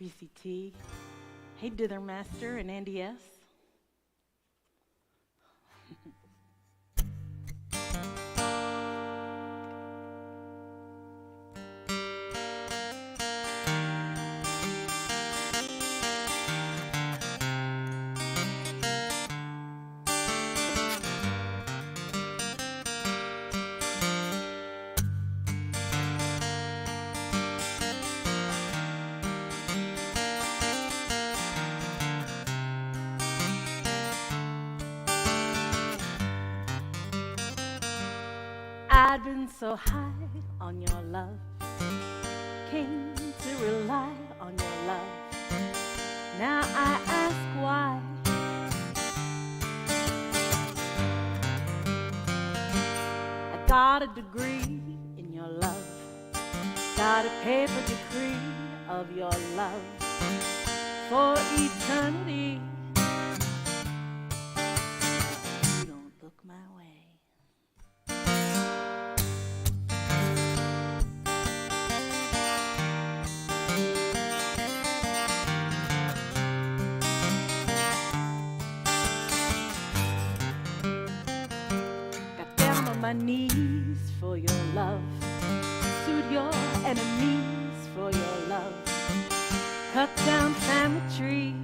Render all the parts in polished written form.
Reese T. Hey, Dither Master and Andy S. I'd been so high on your love, came to rely on your love. Now I ask why. I got a degree in your love, got a paper decree of your love for eternity. You don't look my way. My knees for your love, sued your enemies for your love, cut down family trees.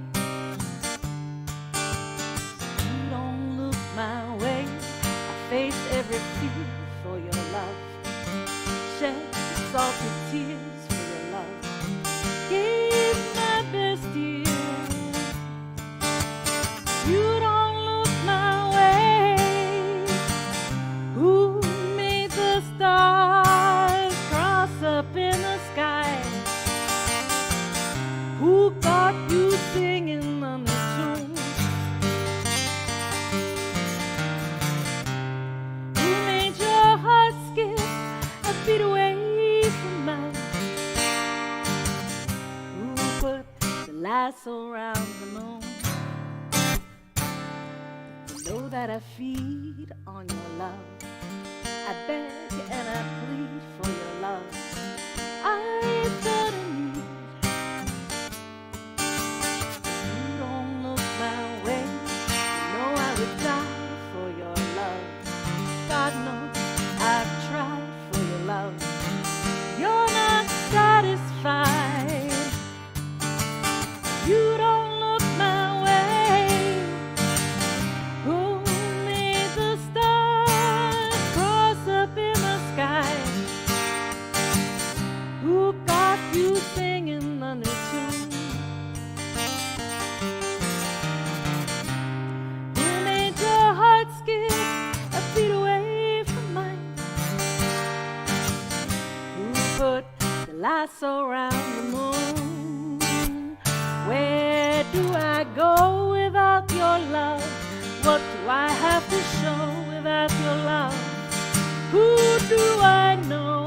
You don't look my way. I face every fear for your love, shed salty tears for your love, gave my best years. You don't look my way. Who made the stars cross up in the sky? Who got you singing on the tune? Who made your heart skip a beat away from mine? Who put the lasso around the moon? You know that I feed on your love. I beg and I plead for your love. I've got a need. You don't look my way. You know I would die for your love. God knows I've tried for your love. You're not satisfied. You don't look my way. Who made the stars cross up in the sky? Who got you singing under tune? Who made your heart skip a beat away from mine? Who put the lasso around the moon? Where do I go without your love? What do I have to show without your love? Who do I know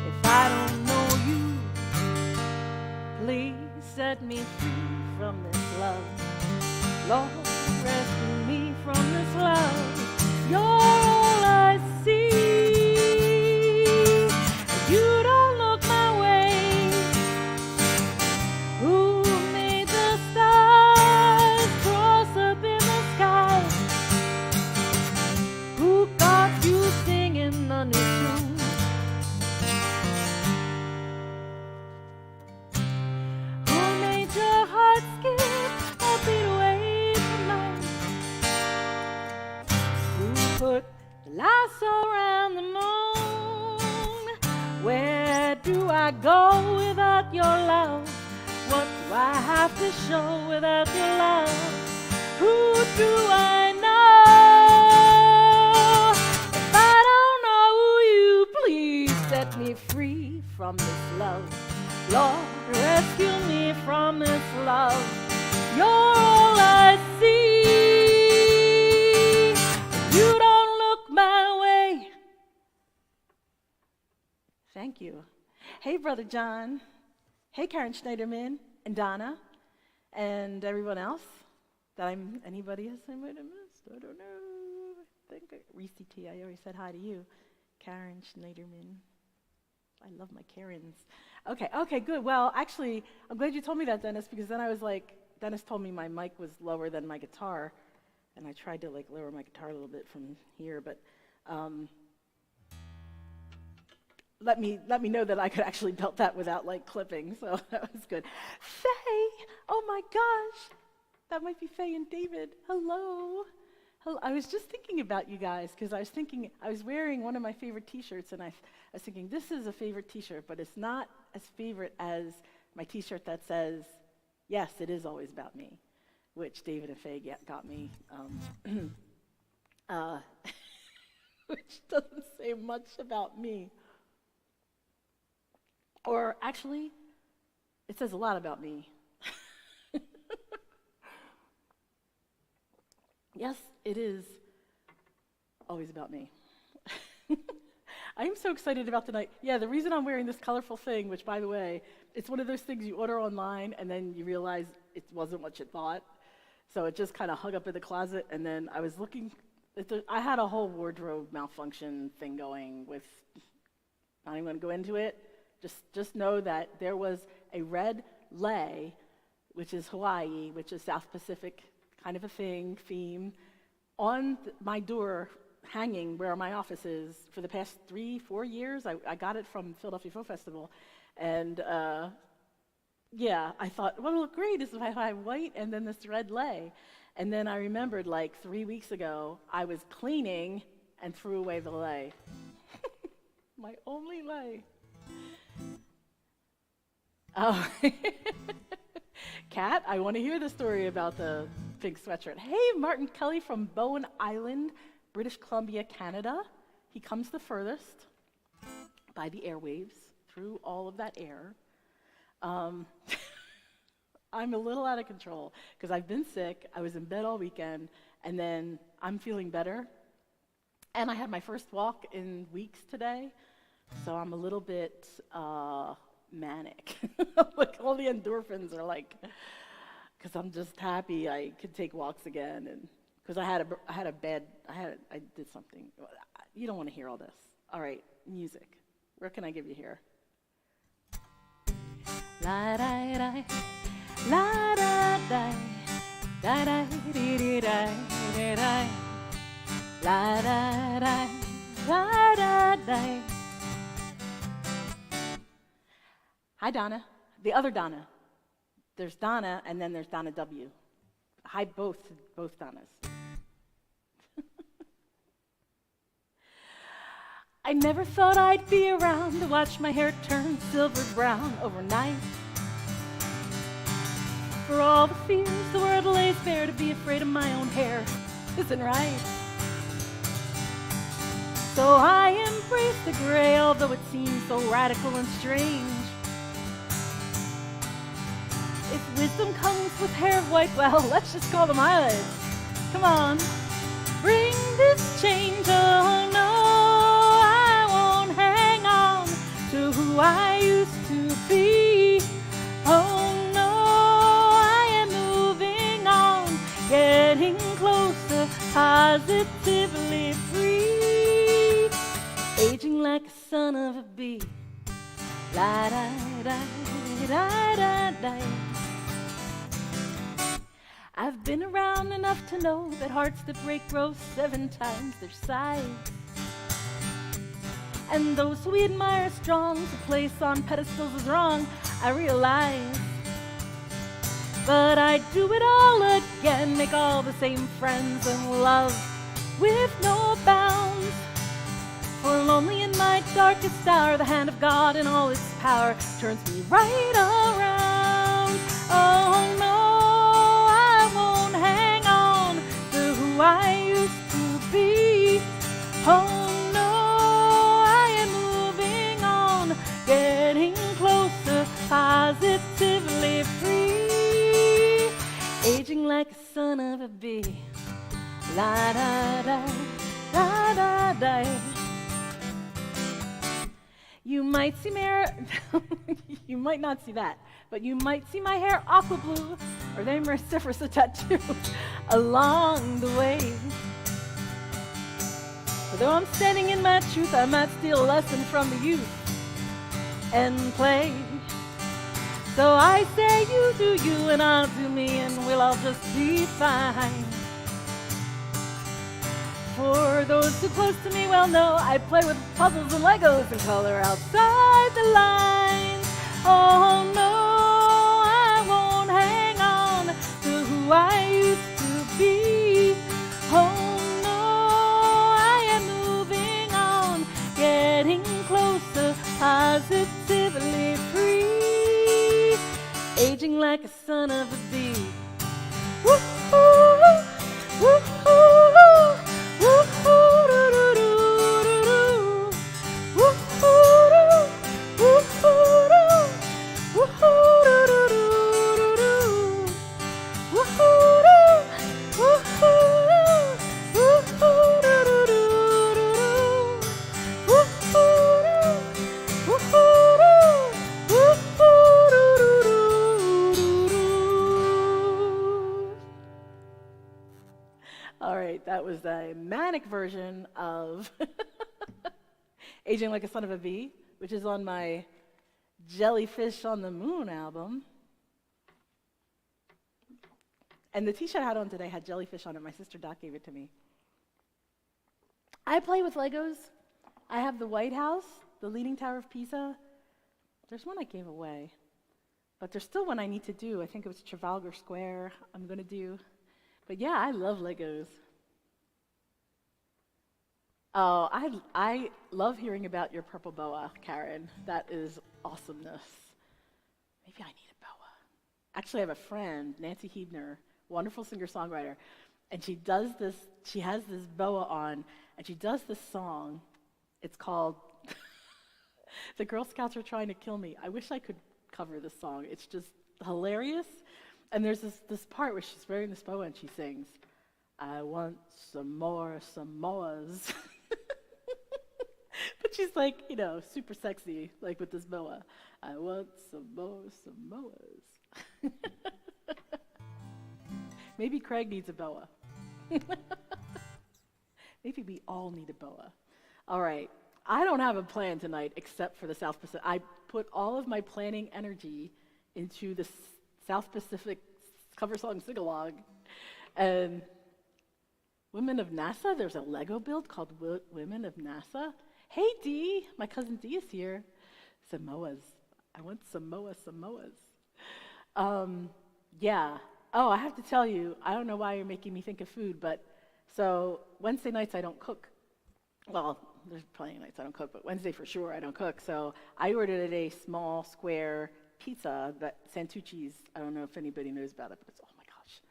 if I don't know you? Please set me free from this love. Lord, rescue me from this love. You're all I see. You don't look my way. Who made the stars cross up in the sky? Who got you singing on your tune? Who made your heart skip a beat away from mine? Who put the lasso around the moon? Where do I go without your love? What do I have to show without your love? Who do I know? If I don't know you, please set me free from this love. Lord, rescue me from this love. You're all I see. You don't look my way. Thank you. Hey, Brother John. Hey, Karen Schneiderman and Donna and everyone else. Anybody else I might have missed? I don't know. I think Reese T. I already said hi to you. Karen Schneiderman. I love my Karens. Okay, good. Well, actually, I'm glad you told me that, Dennis, because then I was like, Dennis told me my mic was lower than my guitar, and I tried to like lower my guitar a little bit from here, but let me know that I could actually belt that without like clipping, so that was good. Faye, oh my gosh, that might be Faye and David. Hello. I was just thinking about you guys because I was wearing one of my favorite T-shirts, and I was thinking this is a favorite T-shirt, but it's not as favorite as my T-shirt that says, "Yes, it is always about me," which David and Faye got me, which doesn't say much about me. Or actually, it says a lot about me. Yes, it is always about me. I am so excited about tonight. Yeah, the reason I'm wearing this colorful thing, which, by the way, it's one of those things you order online and then you realize it wasn't what you thought. So it just kind of hung up in the closet, and then I was looking. I had a whole wardrobe malfunction thing going with, not even going to go into it. Just know that there was a red lei, which is Hawaii, which is South Pacific kind of a theme, on my door hanging where my office is for the past 3-4 years. I got it from Philadelphia Folk Festival, and yeah, I thought, what'll look great is if I have white and then this red lei. And then I remembered like 3 weeks ago, I was cleaning and threw away the lei. My only lei. Oh, Kat, I want to hear the story about the pink sweatshirt. Hey, Martin Kelly from Bowen Island, British Columbia, Canada. He comes the furthest by the airwaves through all of that air. I'm a little out of control because I've been sick. I was in bed all weekend, and then I'm feeling better. And I had my first walk in weeks today, so I'm a little bit manic. Like all the endorphins are like, because I'm just happy I could take walks again, and because I did something. You don't want to hear all this. All right, music. What can I give you here? La da da, la da da, da da dee dee da da da, la da da, la da da. Hi, Donna. The other Donna. There's Donna, and then there's Donna W. Hi, both Donnas. I never thought I'd be around to watch my hair turn silver brown overnight. For all the fears the world lays bare, to be afraid of my own hair isn't right. So I embrace the gray, although it seems so radical and strange. If wisdom comes with hair white, well, let's just call them eyelids. Come on, bring this change. Oh no, I won't hang on to who I used to be. Oh no, I am moving on, getting closer, positively free. Aging like a son of a bee. La da da da da da. I've been around enough to know that hearts that break grow 7 times their size. And those who we admire are strong, to place on pedestals is wrong, I realize. But I do it all again, make all the same friends and love with no bounds. For lonely in my darkest hour, the hand of God in all its power turns me right around. Oh no, I used to be. Oh no, I am moving on, getting closer, positively free. Aging like a son of a bee. La da da, da da da. You might see my hair, you might not see that, but you might see my hair aqua blue, or they merciferous a tattoo along the way. For though I'm standing in my truth, I might steal a lesson from the youth. and play. So I say you do you and I'll do me and we'll all just be fine. For those too close to me well know I play with puzzles and Legos and color outside the lines. Oh no, I won't hang on to who I used to be. Oh no, I am moving on, getting closer, positively free, aging like a son of a bee. Woo-hoo, woo-hoo, woo-hoo, doo-doo-doo-doo-doo. Woo-hoo, woo-hoo, woo-hoo, doo-doo-doo-doo-doo. Woo-hoo, woo-hoo, woo-hoo, doo-doo-doo-doo-doo. Woo-hoo, woo-hoo, woo-hoo, doo-doo-doo-doo-doo. All right, that was a manic version of Aging Like a Son of a Bee, which is on my Jellyfish on the Moon album. And the t-shirt I had on today had jellyfish on it. My sister Dot gave it to me. I play with Legos. I have the White House, the Leaning Tower of Pisa. There's one I gave away, but there's still one I need to do. I think it was Trafalgar Square I'm going to do. But yeah, I love Legos. Oh, I love hearing about your purple boa, Karen. That is awesomeness. Maybe I need a boa. Actually, I have a friend, Nancy Hebner, wonderful singer-songwriter, and she has this boa on, and she does this song. It's called The Girl Scouts Are Trying to Kill Me. I wish I could cover this song. It's just hilarious. And there's this part where she's wearing this boa and she sings, I want some more Samoas. But she's like, super sexy, like with this boa. I want some more Samoas. Maybe Craig needs a boa. Maybe we all need a boa. All right. I don't have a plan tonight except for the South Pacific. I put all of my planning energy into the South Pacific cover song sing-along. And Women of NASA, there's a Lego build called Women of NASA. Hey, Dee, my cousin Dee is here. Samoas. I want Samoas. Yeah. Oh, I have to tell you, I don't know why you're making me think of food, but so Wednesday nights I don't cook. Well, there's plenty of nights I don't cook, but Wednesday for sure I don't cook. So I ordered a small square pizza that Santucci's, I don't know if anybody knows about it, but it's, oh my gosh.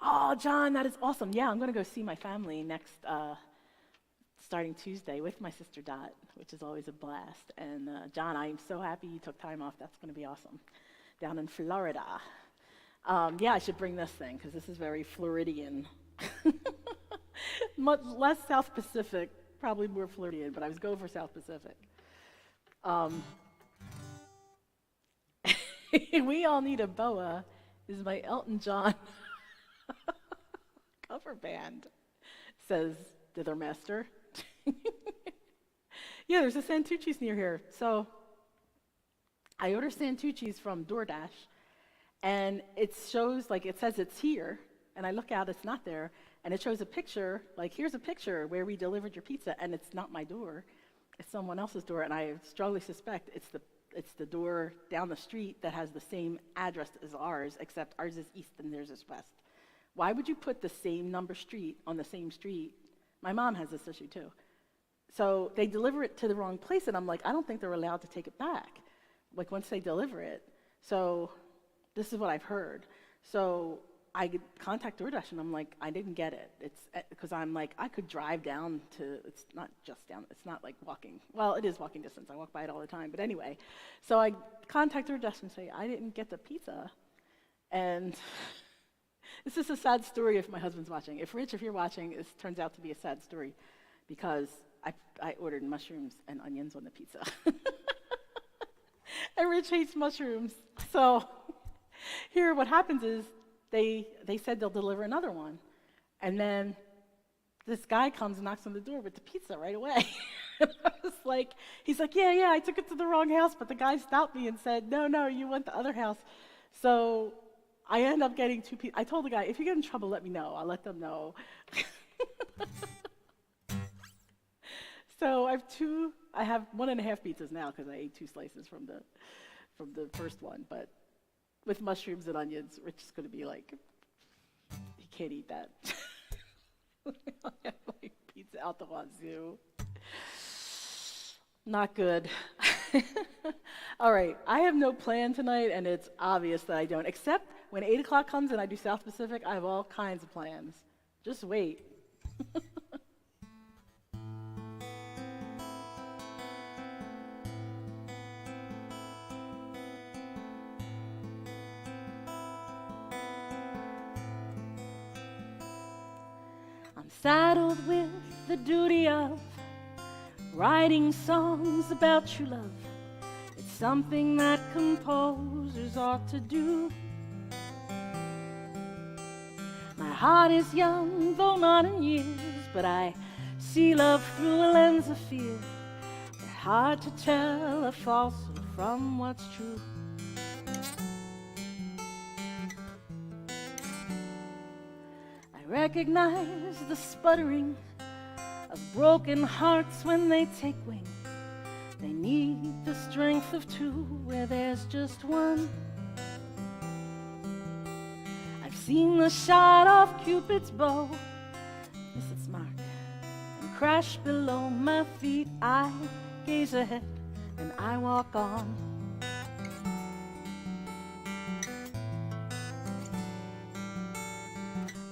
Oh, John, that is awesome. Yeah, I'm going to go see my family next, starting Tuesday with my sister Dot, which is always a blast. And John, I am so happy you took time off. That's going to be awesome. Down in Florida. Yeah, I should bring this thing because this is very Floridian. Much less South Pacific, probably more Floridian, but I was going for South Pacific. We All Need a Boa is my Elton John cover band, says Dither Master. Yeah, there's a Santucci's near here. So I order Santucci's from DoorDash, and it shows, like, it says it's here, and I look out, it's not there, and it shows a picture, like, here's a picture where we delivered your pizza, and it's not my door, it's someone else's door, and I strongly suspect it's the door down the street that has the same address as ours, except ours is east and theirs is west. Why would you put the same number street on the same street? My mom has this issue too. So they deliver it to the wrong place, and I'm like, I don't think they're allowed to take it back, like once they deliver it. So this is what I've heard. So I contact DoorDash, and I'm like, I didn't get it. It's because I'm like, I could drive down to, it's not just down, it's not like walking. Well, it is walking distance. I walk by it all the time. But anyway, so I contact DoorDash and say, I didn't get the pizza. And this is a sad story if my husband's watching. If Rich, if you're watching, it turns out to be a sad story because I ordered mushrooms and onions on the pizza. And Rich hates mushrooms. So here what happens is they said they'll deliver another one. And then this guy comes and knocks on the door with the pizza right away. And I was like, he's like, yeah, I took it to the wrong house, but the guy stopped me and said, no, you went the other house. So I end up getting two people. I told the guy, if you get in trouble, let me know. I'll let them know. So I have 1.5 pizzas now because I ate 2 slices from the first one, but with mushrooms and onions, Rich is going to be like, he can't eat that. I have like pizza out the wazoo. Not good. All right, I have no plan tonight, and it's obvious that I don't, except when 8 o'clock comes and I do South Pacific, I have all kinds of plans. Just wait. I'm saddled with the duty of writing songs about true love. It's something that composers ought to do. My heart is young, though not in years, but I see love through a lens of fear. It's hard to tell a falsehood from what's true. I recognize the sputtering of broken hearts when they take wing. They need the strength of 2 where there's just 1. I've seen the shot off Cupid's bow miss its mark and crash below my feet. I gaze ahead and I walk on.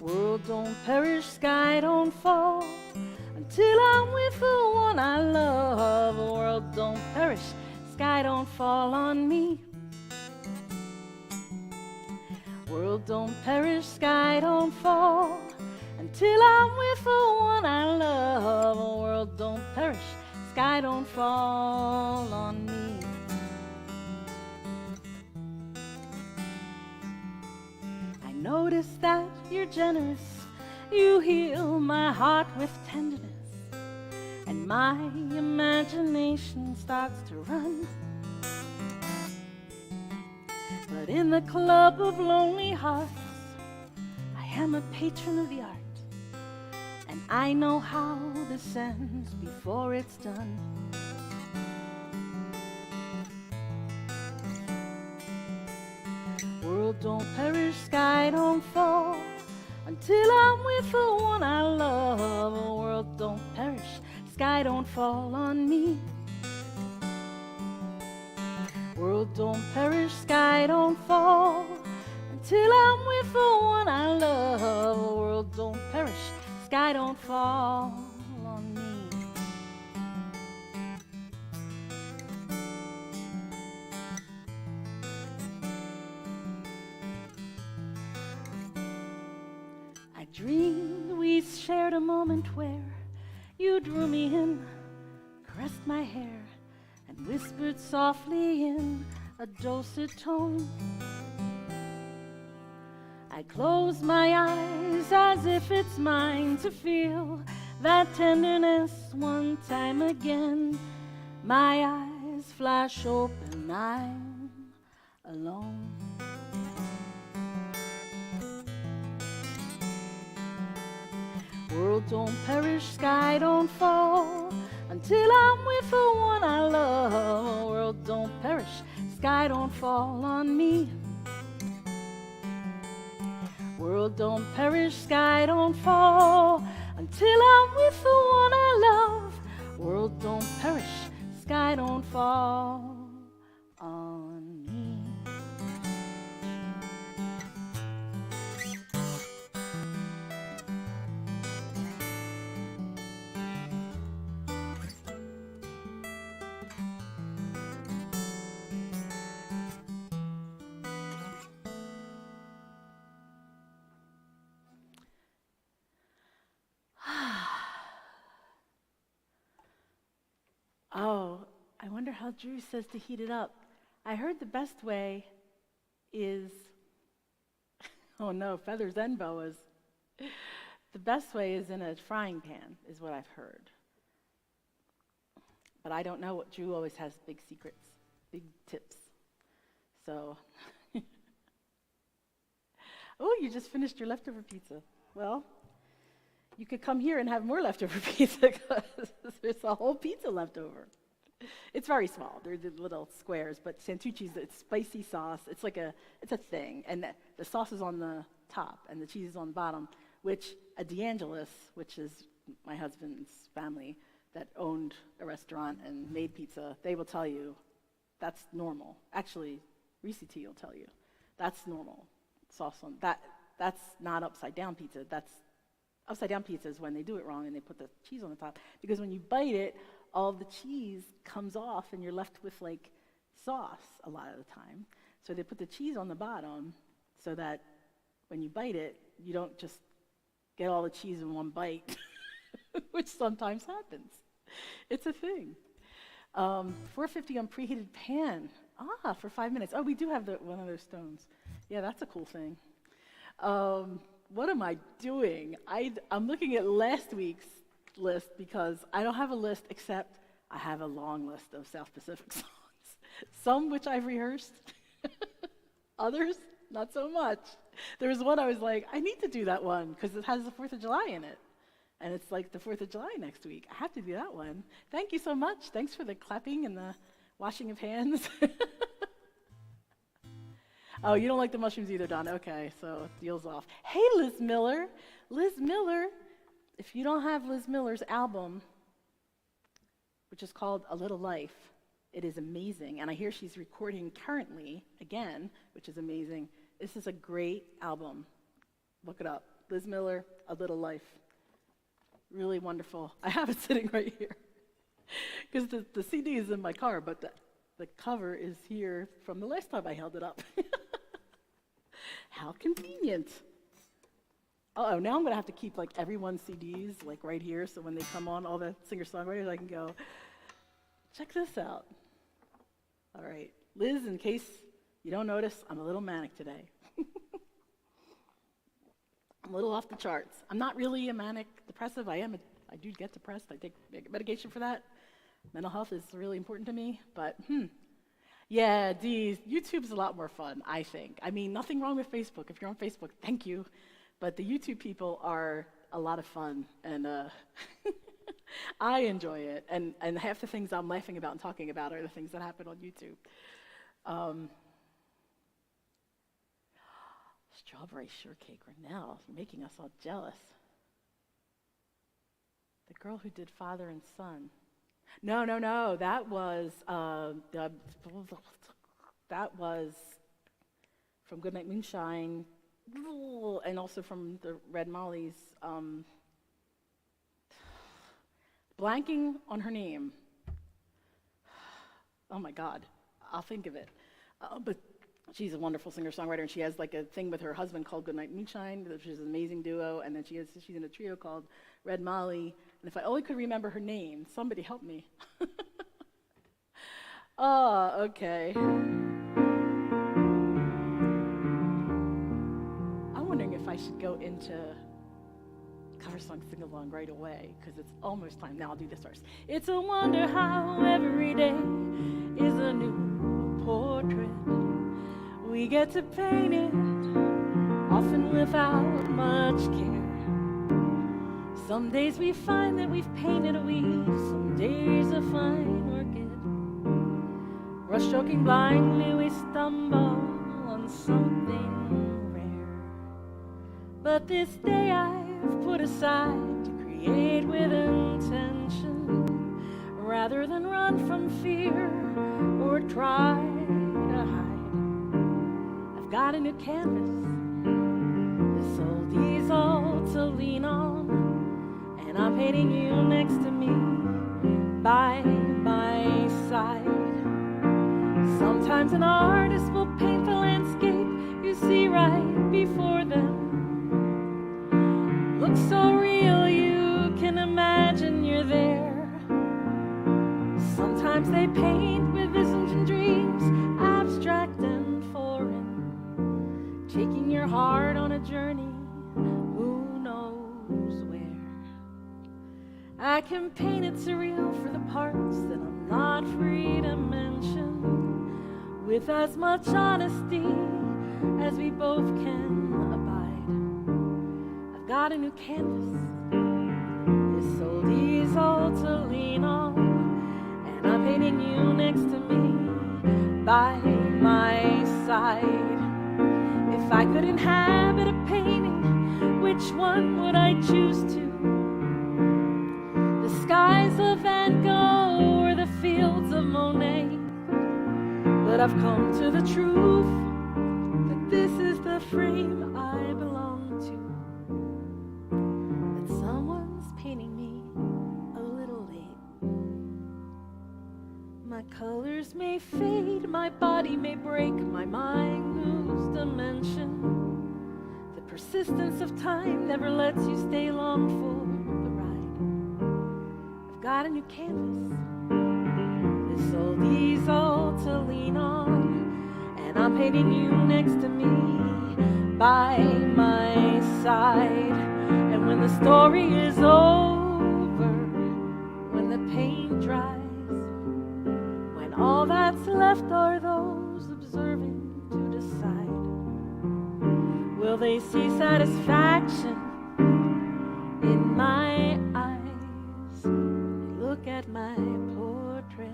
World don't perish, sky don't fall, until I'm with the one I love. The world don't perish, sky don't fall on me. World don't perish, sky don't fall, until I'm with the one I love. The world don't perish, sky don't fall on me. I notice that you're generous, you heal my heart with tenderness, and my imagination starts to run. But in the club of lonely hearts, I am a patron of the art, and I know how this ends before it's done. World don't perish, sky don't fall, until I'm with the one I love. The world don't perish, sky don't fall on me. World don't perish, sky don't fall, until I'm with the one I love. The world don't perish, sky don't fall on me. I dreamed we shared a moment where you drew me in, caressed my hair, and whispered softly in a dulcet tone. I close my eyes as if it's mine to feel that tenderness one time again. My eyes flash open, I'm alone. World don't perish, sky don't fall, until I'm with the one I love. World don't perish, sky don't fall on me. World don't perish, sky don't fall, until I'm with the one I love. World don't perish, sky don't fall on me. Oh, I wonder how Drew says to heat it up. I heard the best way is, oh no, feathers and boas. The best way is in a frying pan, is what I've heard. but I don't know. Drew always has big secrets, big tips. So, oh, you just finished your leftover pizza. Well, you could come here and have more leftover pizza because there's a whole pizza left over. It's very small. They're the little squares, but Santucci's, it's spicy sauce. It's a thing. And the sauce is on the top and the cheese is on the bottom, which a DeAngelis, which is my husband's family that owned a restaurant and made pizza, they will tell you that's normal. Actually, Reese T will tell you that's normal. Sauce on that. That's not upside down pizza. That's upside down pizza is when they do it wrong and they put the cheese on the top, because when you bite it, all the cheese comes off and you're left with like sauce a lot of the time. So they put the cheese on the bottom so that when you bite it, you don't just get all the cheese in one bite, which sometimes happens. It's a thing. $4.50 on preheated pan. For 5 minutes. Oh, we do have one of those stones. Yeah, that's a cool thing. What am I doing? I'm looking at last week's list because I don't have a list, except I have a long list of South Pacific songs. Some which I've rehearsed, others not so much. There was one I was like, I need to do that one because it has the 4th of July in it. And it's like the 4th of July next week. I have to do that one. Thank you so much. Thanks for the clapping and the washing of hands. Oh, you don't like the mushrooms either, Don. Okay, so deal's off. Hey, Liz Miller. Liz Miller, if you don't have Liz Miller's album, which is called A Little Life, it is amazing. And I hear she's recording currently again, which is amazing. This is a great album. Look it up. Liz Miller, A Little Life. Really wonderful. I have it sitting right here. Because the CD is in my car, but the cover is here from the last time I held it up. How convenient. Oh, now I'm going to have to keep like everyone's CDs like right here, so when they come on, all the singer-songwriters, I can go, check this out. All right. Liz, in case you don't notice, I'm a little manic today. I'm a little off the charts. I'm not really a manic depressive. I do get depressed. I take medication for that. Mental health is really important to me, but yeah, YouTube's a lot more fun, I think. I mean, nothing wrong with Facebook. If you're on Facebook, thank you. But the YouTube people are a lot of fun, and I enjoy it. And half the things I'm laughing about and talking about are the things that happen on YouTube. Strawberry shortcake, Renelle, you're making us all jealous. The girl who did Father and Son. No. That was from Goodnight Moonshine, and also from the Red Mollies. Blanking on her name. Oh my God, I'll think of it. But she's a wonderful singer-songwriter, and she has like a thing with her husband called Goodnight Moonshine, which is an amazing duo, and then she's in a trio called Red Molly. And if I only could remember her name, somebody help me. Oh, okay. I'm wondering if I should go into cover song sing-along right away, because it's almost time. Now I'll do this first. It's a wonder how every day is a new portrait. We get to paint it, often without much care. Some days we find that we've painted a weed, some days a fine orchid. Brush-stroking blindly, we stumble on something rare. But this day I've put aside to create with intention, rather than run from fear or try to hide. I've got a new canvas, this old easel to lean on, and I'm painting you next to me, by my side. Sometimes an artist will paint the landscape you see right before them. Looks so real you can imagine you're there. Sometimes they paint with visions and dreams, abstract and foreign, taking your heart on a journey, who knows where. I can paint it surreal for the parts that I'm I'm not free to mention with as much honesty as we both can abide. I've got a new canvas, this old easel to lean on, and I'm painting you next to me by my side. If I could inhabit a painting, which one would I choose to? The skies of Van Gogh or the fields of Monet? But I've come to the truth that this is the frame I belong to, that someone's painting me a little late. My colors may fade, my body may break, my mind lose dimension. The persistence of time never lets you stay long for the ride. I've got a new canvas, this old easel to lean on, and I'm painting you next to me by my side. And when the story is over, when the paint dries, when all that's left are those observing to decide, will they see satisfaction in my eyes? Look at my portrait.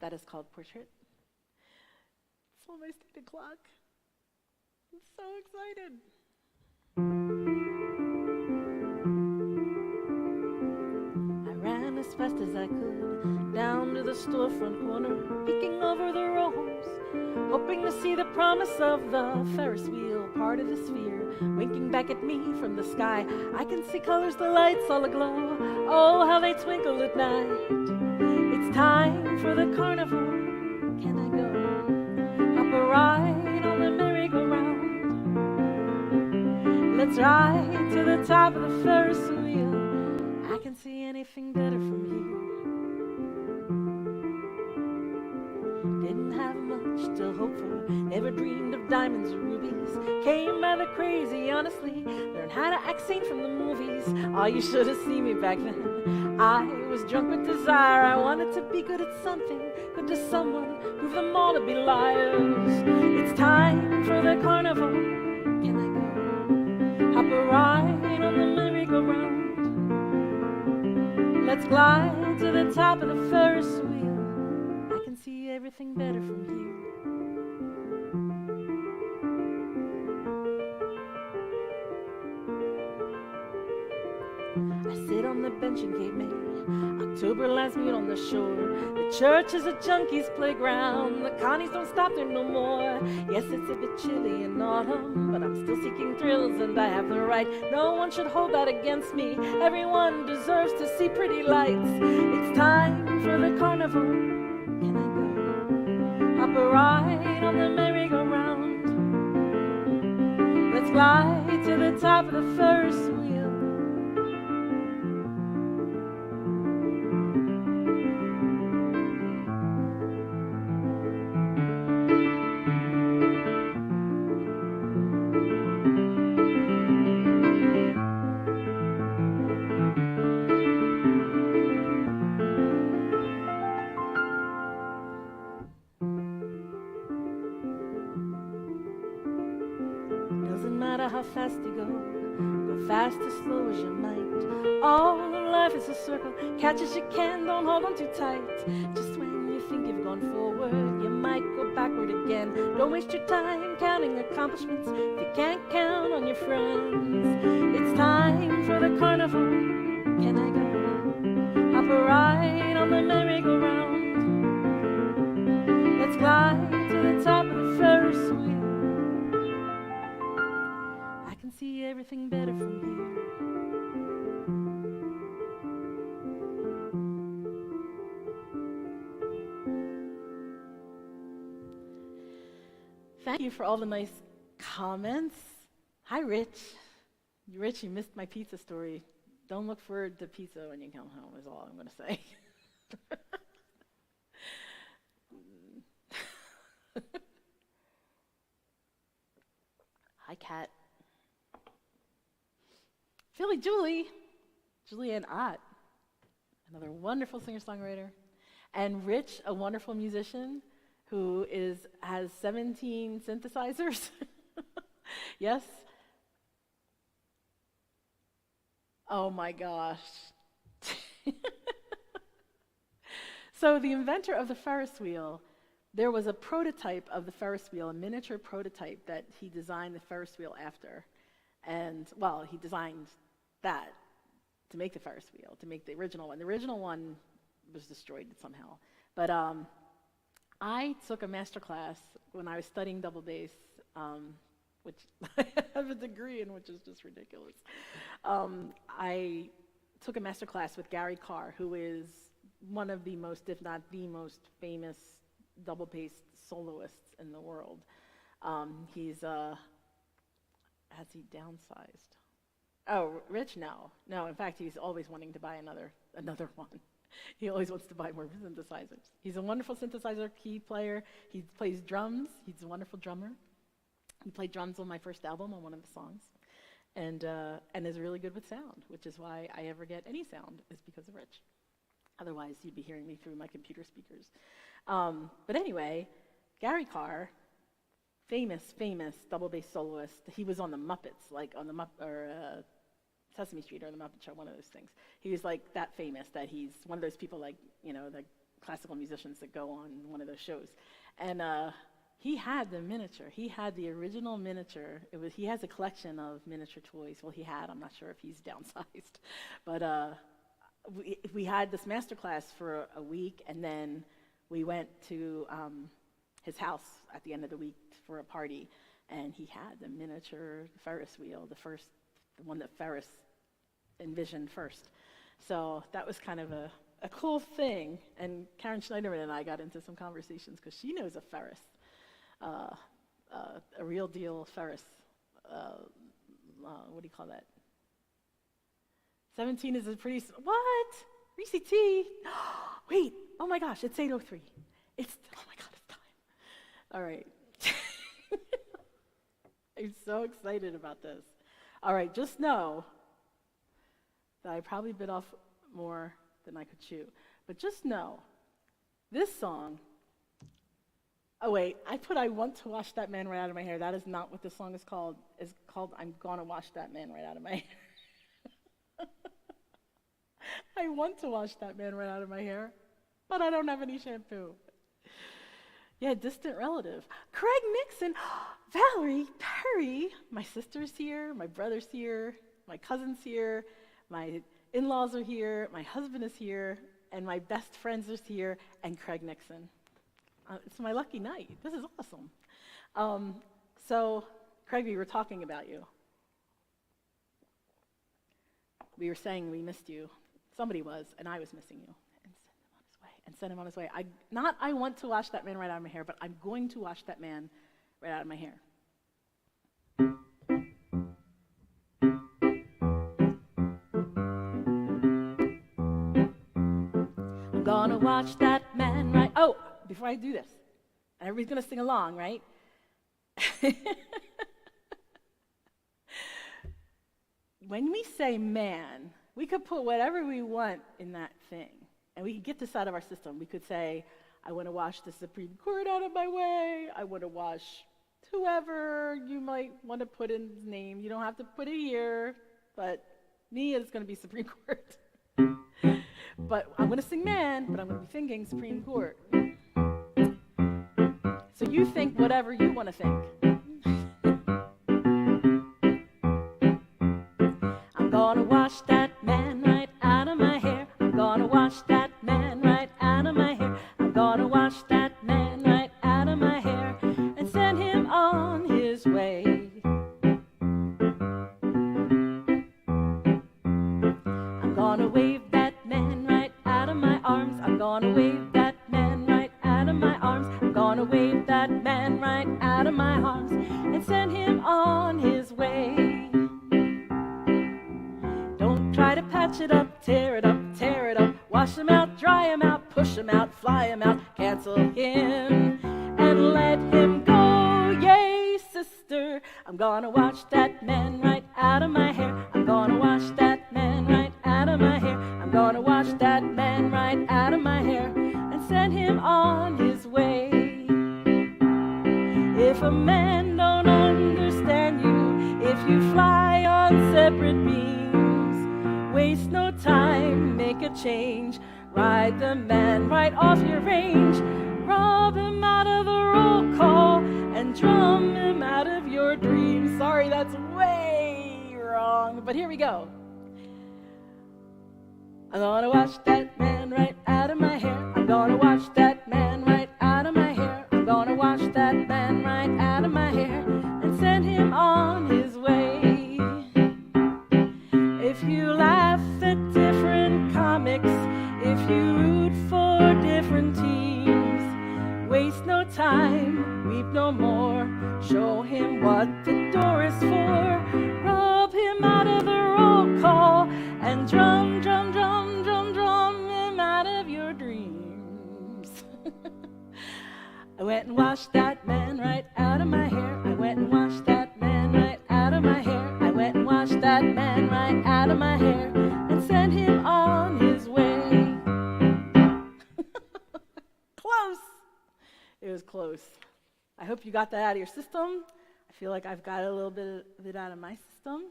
That is called Portrait. It's almost 8 o'clock. I'm so excited. I ran as fast as I could down to the storefront corner, peeking over the rows, hoping to see the promise of the Ferris Wheel, part of the sphere, winking back at me from the sky. I can see colors, the lights all aglow. Oh, how they twinkle at night. It's time for the carnival. Can I go? Hop a ride on the merry-go-round. Let's ride to the top of the Ferris wheel. I can see anything better from here. Didn't have much to hope for, never dreamed of diamonds or rubies. Came rather crazy, honestly. Learned how to act sane from the movies. Oh, you should have seen me back then. I was drunk with desire. I wanted to be good at something, good to someone, prove them all to be liars. It's time for the carnival. Can I go? Hop a ride on the merry-go-round. Let's glide to the top of the Ferris wheel. I can see everything better from here. I sit on the bench in Cape May. October lands me on the shore. The church is a junkie's playground. The connies don't stop there no more. Yes, it's a bit chilly in autumn, but I'm still seeking thrills and I have the right. No one should hold that against me. Everyone deserves to see pretty lights. It's time for the carnival. Can I go? Hop a ride on the merry-go-round. Let's glide to the top of the Ferris wheel. How fast you go fast or slow as you might. All of life is a circle, catch as you can, don't hold on too tight. Just when you think you've gone forward, you might go backward again. Don't waste your time counting accomplishments if you can't count on your friends. It's time for the carnival. Can I go? Hop a ride on the merry-go-round. Let's glide to the top of the Ferris wheel. See everything better from here. Thank you for all the nice comments. Hi, Rich. Rich, you missed my pizza story. Don't look forward to pizza when you come home, is all I'm going to say. Hi, Kat. Philly Julianne Ott, another wonderful singer-songwriter, and Rich, a wonderful musician who has 17 synthesizers. Yes? Oh my gosh. So the inventor of the Ferris wheel, there was a prototype of the Ferris wheel, a miniature prototype that he designed the Ferris wheel after. And, well, he designed that to make the Ferris wheel, to make the original one. The original one was destroyed somehow. But I took a master class when I was studying double bass, which I have a degree in, which is just ridiculous. I took a master class with Gary Carr, who is one of the most, if not the most famous double bass soloists in the world. Has he downsized? Oh, Rich? No. In fact, he's always wanting to buy another one. He always wants to buy more synthesizers. He's a wonderful synthesizer key player. He plays drums. He's a wonderful drummer. He played drums on my first album on one of the songs, and is really good with sound, which is why I ever get any sound, is because of Rich. Otherwise, you'd be hearing me through my computer speakers. But anyway, Gary Carr, famous double bass soloist. He was on the Muppets, like on the Sesame Street or the Muppet Show, one of those things. He was like that famous that he's one of those people, like, you know, the classical musicians that go on one of those shows. And he had the miniature. He had the original miniature. He has a collection of miniature toys. Well, I'm not sure if he's downsized. But we had this master class for a week, and then we went to his house at the end of the week for a party, and he had the miniature Ferris wheel, the one that Ferris envisioned first. So that was kind of a cool thing, and Karen Schneiderman and I got into some conversations because she knows a Ferris, a real deal Ferris. What do you call that? 17 is a pretty, what? Reese T. Wait, oh my gosh, it's 8:03. Oh my God, it's time. All right. I'm so excited about this. All right, just know that I probably bit off more than I could chew. But just know, this song, oh wait, I want to wash that man right out of my hair. That is not what this song is called. It's called I'm Gonna Wash That Man Right Out of My Hair. I want to wash that man right out of my hair, but I don't have any shampoo. Yeah, distant relative. Craig Nixon, Valerie Perry. My sister's here, my brother's here, my cousin's here, my in-laws are here, my husband is here, and my best friends are here, and Craig Nixon. It's my lucky night. This is awesome. So, Craig, we were talking about you. We were saying we missed you. Somebody was, and I was missing you. And send him on his way. I want to wash that man right out of my hair, but I'm going to wash that man right out of my hair. I'm gonna wash that man right. Oh, before I do this, everybody's gonna sing along, right? When we say man, we could put whatever we want in that thing, and we could get this out of our system. We could say, I want to wash the Supreme Court out of my way. I want to wash whoever you might want to put in his name. You don't have to put it here, but me, it's going to be Supreme Court. But I'm going to sing man, but I'm going to be thinking Supreme Court. So you think whatever you want to think. I'm going to wash that man right out of my hair. I'm gonna wash that man right out of my hair. I'm gonna wash that man right out of my hair and send him on his way. I'm gonna wave that man right out of my arms. I'm gonna wave that man right out of my arms. I'm gonna wave that man right out of my arms and send him on his way. Try to patch it up, tear it up, wash him out, dry him out, push him out, fly him out, cancel him, and let him go, yay, sister. I'm gonna wash that man right out of my hair. I'm gonna wash ride the man right off your range, rob him out of the roll call, and drum him out of your dreams. Sorry, that's way wrong, but here we go. I'm gonna wash that man right out of my hair. I'm gonna wash that man right out of my hair. I'm gonna wash that man right out of my hair and send him on his way. If you laugh at different comics, if you root for different teams, waste no time, weep no more. Show him what the door is for. Rob him out of the roll call and drum, drum, drum, drum, drum him out of your dreams. I went and washed that man right out of my hair. I went and washed that man right out of my hair. I went and washed that man right out of my hair and sent him on his way. Close. It was close. I hope you got that out of your system. I feel like I've got a little bit of it out of my system.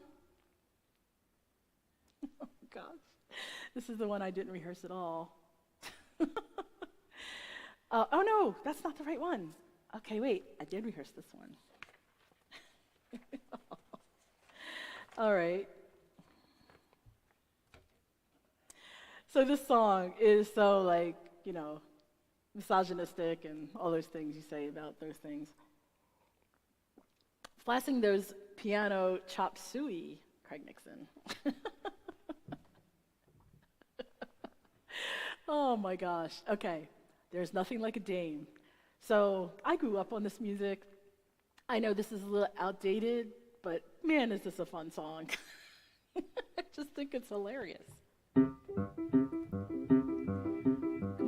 Oh, gosh. This is the one I didn't rehearse at all. Oh, no, that's not the right one. Okay, wait, I did rehearse this one. All right. So this song is so, like, you know, misogynistic and all those things you say about those things. Flashing those piano chop suey, Craig Nixon. Oh my gosh. Okay. There's nothing like a dame. So I grew up on this music. I know this is a little outdated, but man, is this a fun song. I just think it's hilarious. Come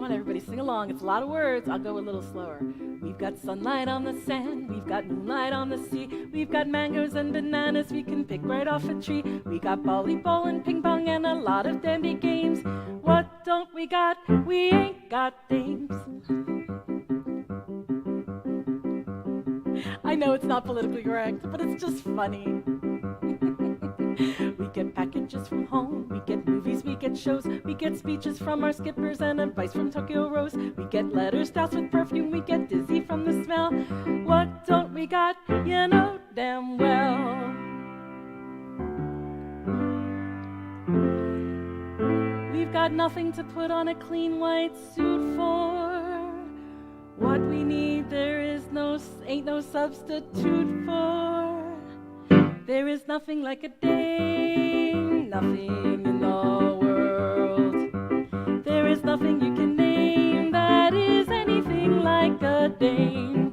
on, everybody, sing along. It's a lot of words. I'll go a little slower. We've got sunlight on the sand. We've got moonlight on the sea. We've got mangoes and bananas we can pick right off a tree. We got volleyball and ping pong and a lot of dandy games. What don't we got? We ain't got dames. I know it's not politically correct, but it's just funny. We get packages from home, we get movies, we get shows, we get speeches from our skippers and advice from Tokyo Rose. We get letters doused with perfume, we get dizzy from the smell. What don't we got? You know damn well. We've got nothing to put on a clean white suit for. What we need there ain't no substitute for. There is nothing like a dame, nothing in the world. There is nothing you can name that is anything like a dame.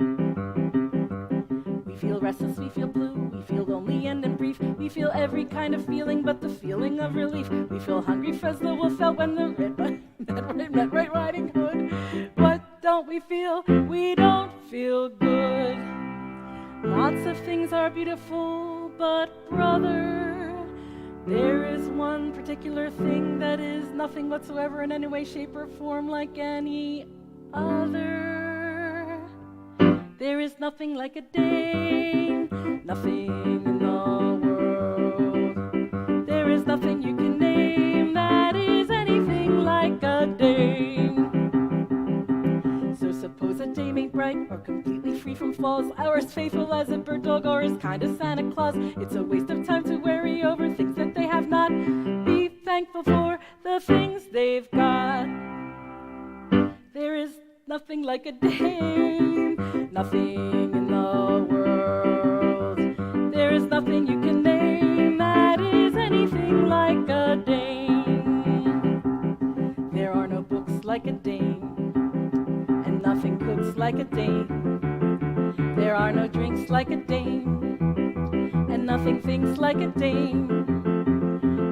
We feel restless, we feel blue, we feel lonely and in brief. We feel every kind of feeling but the feeling of relief. We feel hungry as the wolf felt when the Red Riding Hood. What don't we feel? We don't feel good. Lots of things are beautiful, but brother, there is one particular thing that is nothing whatsoever in any way, shape, or form like any other. There is nothing like a dame, nothing in the world. There is nothing you can name that is anything like a dame. So suppose a dame ain't bright or completely free from flaws, or as faithful as a bird dog or as kind as Santa Claus. It's a waste of time to worry over things that they have not. Be thankful for the things they've got. There is nothing like a dame, nothing in the world. There is nothing you can name that is anything like a dame. There are no books like a dame, and nothing cooks like a dame. There are no drinks like a dame, and nothing thinks like a dame.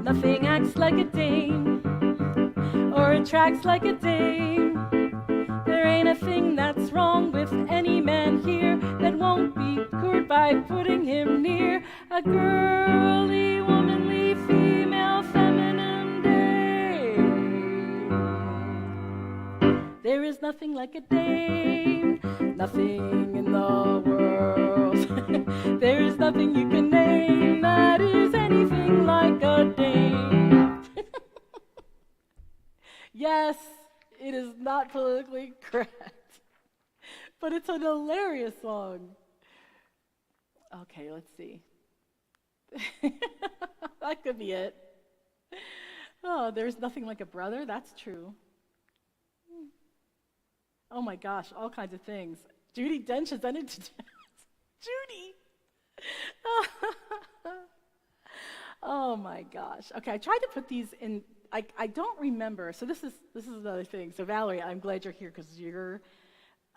Nothing acts like a dame, or attracts like a dame. There ain't a thing that's wrong with any man here that won't be cured by putting him near a girly, womanly, female, feminine dame. There is nothing like a dame, nothing in the world. There is nothing you can name that is anything like a dame. Yes, It is not politically correct, but it's an hilarious song. Okay, let's see. That could be it. Oh, there's nothing like a brother. That's true. Oh my gosh, all kinds of things. Judi Dench has entered to Judy. Oh my gosh. Okay, I tried to put these in. I don't remember. So this is another thing. So Valerie, I'm glad you're here because you're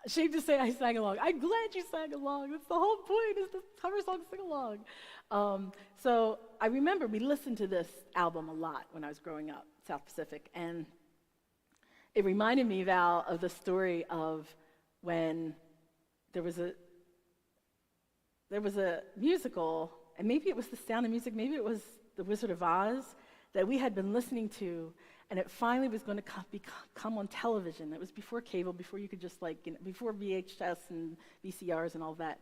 ashamed to say I sang along. I'm glad you sang along. That's the whole point is the cover song sing along. So I remember we listened to this album a lot when I was growing up, South Pacific, and it reminded me, Val, of the story of when there was a musical, and maybe it was The Sound of Music, maybe it was The Wizard of Oz, that we had been listening to, and it finally was going to come on television. It was before cable, before you could just before VHS and VCRs and all that.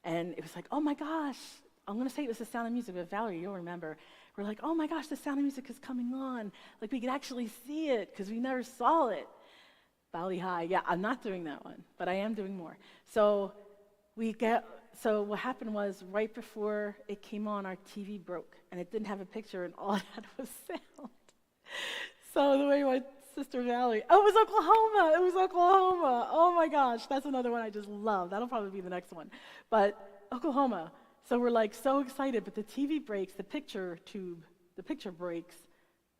And it was like, oh my gosh, I'm going to say it was The Sound of Music, but Valerie, you'll remember. We're like, oh my gosh, The Sound of Music is coming on. Like we could actually see it because we never saw it. Valley High, yeah, I'm not doing that one, but I am doing more. So what happened was right before it came on, our TV broke, and it didn't have a picture, and all it had was sound. So the way my sister Valerie, it was Oklahoma. Oh my gosh, that's another one I just love. That'll probably be the next one. But Oklahoma. So we're like so excited, but the TV breaks, the picture breaks,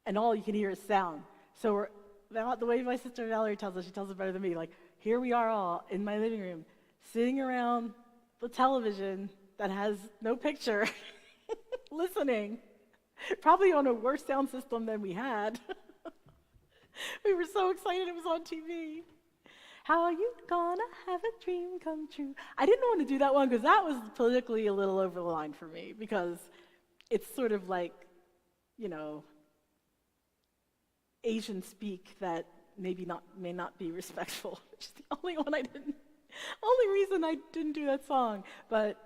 and all you can hear is sound. So the way my sister Valerie tells us, she tells it better than me, like here we are all in my living room, sitting around the television that has no picture, listening, probably on a worse sound system than we had. We were so excited it was on TV. How are you gonna have a dream come true? I didn't want to do that one because that was politically a little over the line for me because it's sort of like, Asian speak that may not be respectful, which is the only reason I didn't do that song. But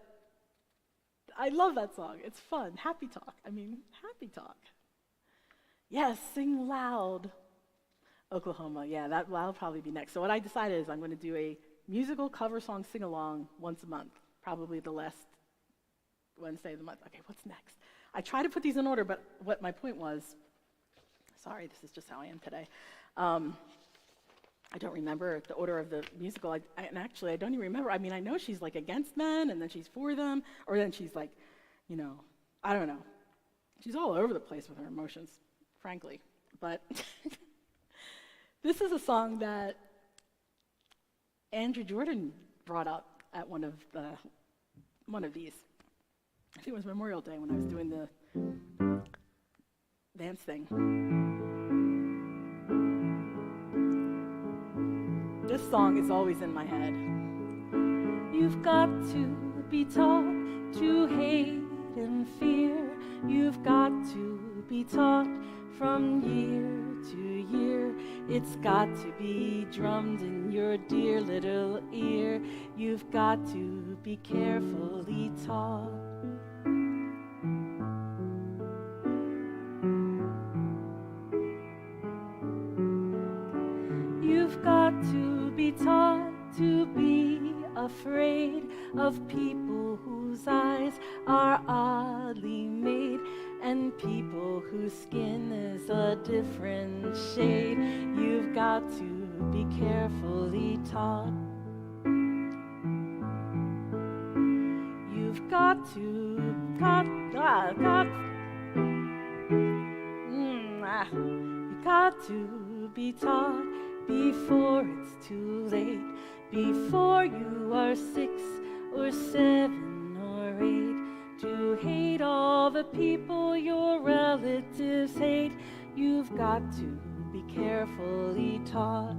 I love that song. It's fun. Happy talk. Happy talk. Yes, sing loud. Oklahoma, yeah, that'll probably be next. So what I decided is I'm going to do a musical cover song sing-along once a month, probably the last Wednesday of the month. Okay, what's next? I try to put these in order, but what my point was, sorry, this is just how I am today. I don't remember the order of the musical, and actually I don't even remember. I know she's like against men, and then she's for them, or then she's like, I don't know. She's all over the place with her emotions, frankly, but... This is a song that Andrew Jordan brought up at one of these. I think it was Memorial Day when I was doing the dance thing. This song is always in my head. You've got to be taught to hate and fear. You've got to be taught from year to year. It's got to be drummed in your dear little ear. You've got to be carefully taught. You've got to be taught to be afraid of people whose eyes are oddly made, and people whose skin is a different shade. You've got to be carefully taught. You've got to, you got to be taught before it's too late, before you are 6 or 7 or 8, to hate all the people your relatives hate. You've got to be carefully taught.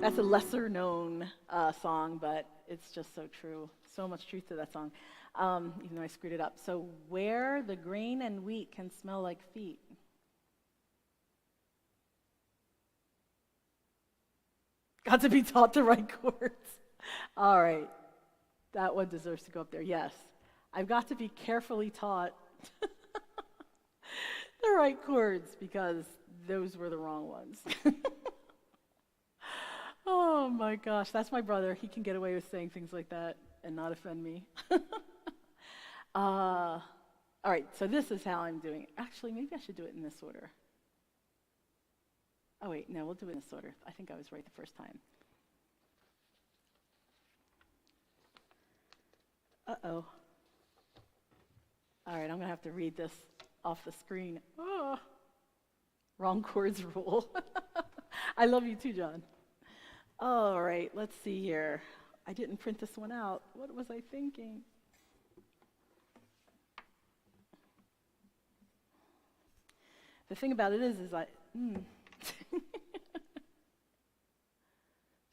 That's a lesser known song, but it's just so true. So much truth to that song, even though I screwed it up. So where the grain and wheat can smell like feet. Got to be taught to write chords. All right, that one deserves to go up there, yes. I've got to be carefully taught the right chords because those were the wrong ones. Oh my gosh, that's my brother. He can get away with saying things like that and not offend me. All right, so this is how I'm doing it. Actually, maybe I should do it in this order. Oh wait, no, we'll do it in this order. I think I was right the first time. Uh-oh. All right, I'm going to have to read this off the screen. Oh. Wrong chords rule. I love you too, John. All right, let's see here. I didn't print this one out. What was I thinking? The thing about it is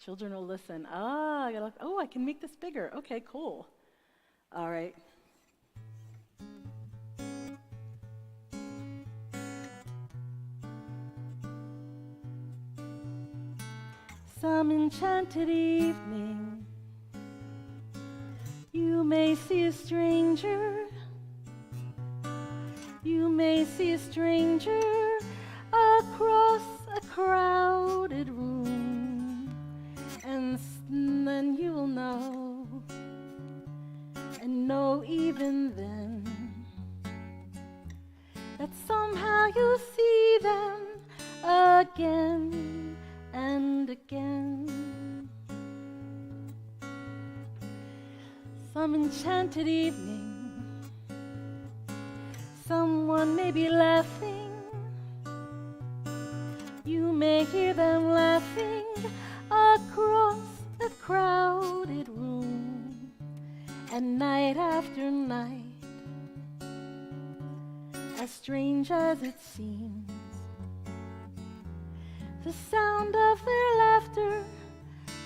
children will listen. I can make this bigger. Okay, cool. All right. Some enchanted evening, you may see a stranger. You may see a stranger across a crowded room, and then you will know, and know even then, that somehow you'll see them again and again. Some enchanted evening, someone may be laughing. You may hear them laughing across a crowded room, and night after night, as strange as it seems, the sound of their laughter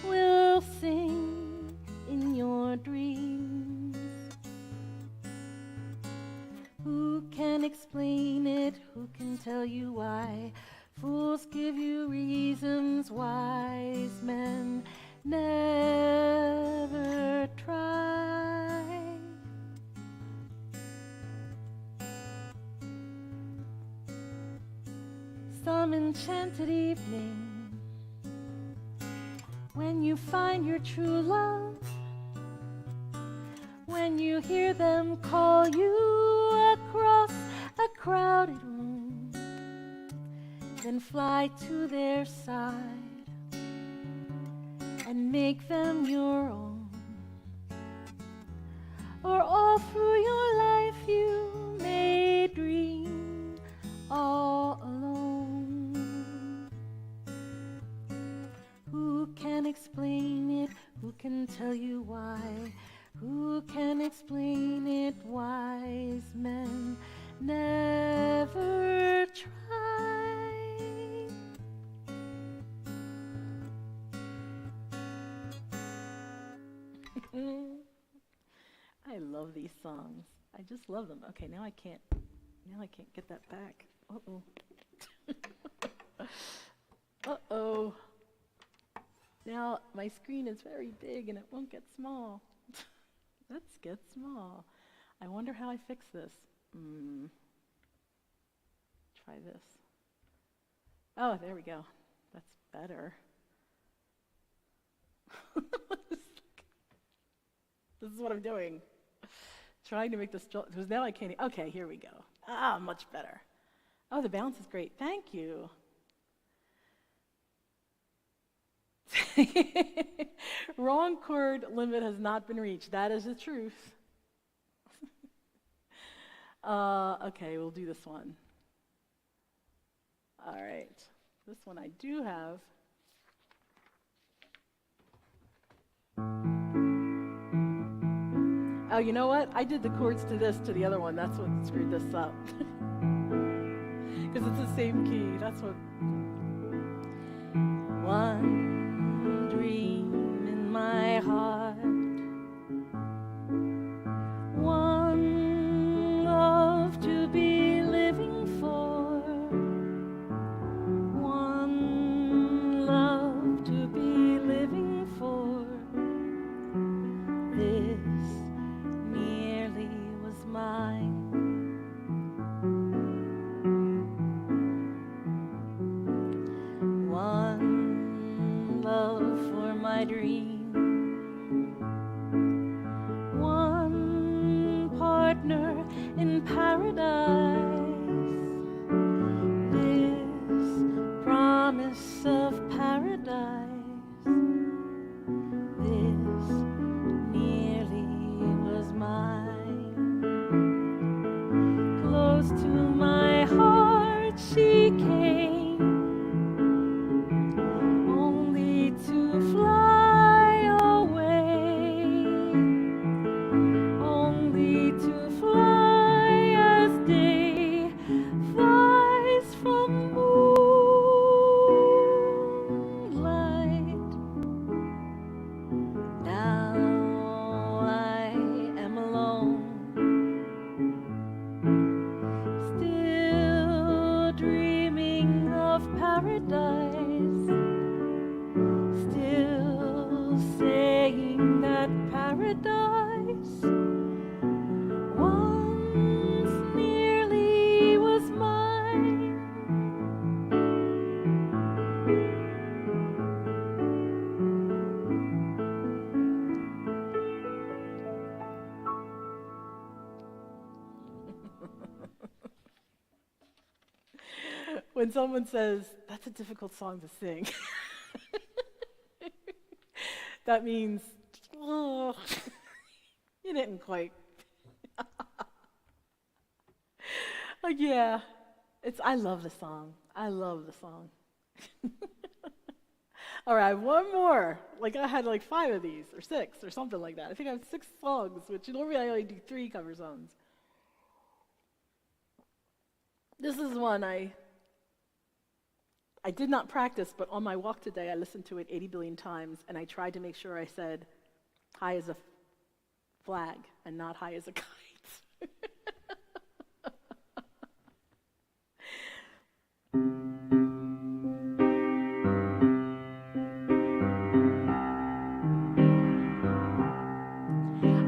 will sing in your dreams. Who can explain it? Who can tell you why? Fools give you reasons, wise men never try. Some enchanted evening, when you find your true love, when you hear them call you across a crowded room, then fly to their side and make them your own. Or all through your life you may dream all alone. Who can explain it? Who can tell you why? Who can explain it? Wise men never try. I love these songs. I just love them. Okay, now I can't get that back. Uh-oh. Uh-oh. Now my screen is very big and it won't get small. Let's get small. I wonder how I fix this. Try this. Oh, there we go. That's better. This is what I'm doing. Trying to make this, because now I can't, okay, here we go. Much better. Oh, the bounce is great. Thank you. Wrong chord limit has not been reached. That is the truth. Okay, we'll do this one. All right. This one I do have. Oh, you know what? I did the chords to this, to the other one. That's what screwed this up. Because it's the same key. That's what. One dream in my heart, one love to be living for, one love to be living for. This merely my dream. One partner in paradise. This promise of paradise. This nearly was mine. Close to my heart she came, only to fly away, only to fly as day flies from moonlight. Now I am alone, still dreaming of paradise, still saying that paradise once nearly was mine. When someone says, that's a difficult song to sing, that means, oh, you didn't quite. Like, yeah, I love the song. I love the song. All right, one more. Like, I had like 5 of these, or 6, or something like that. I think I have 6 songs, which normally I only do 3 cover songs. This is one I did not practice, but on my walk today, I listened to it 80 billion times, and I tried to make sure I said high as a flag and not high as a kite.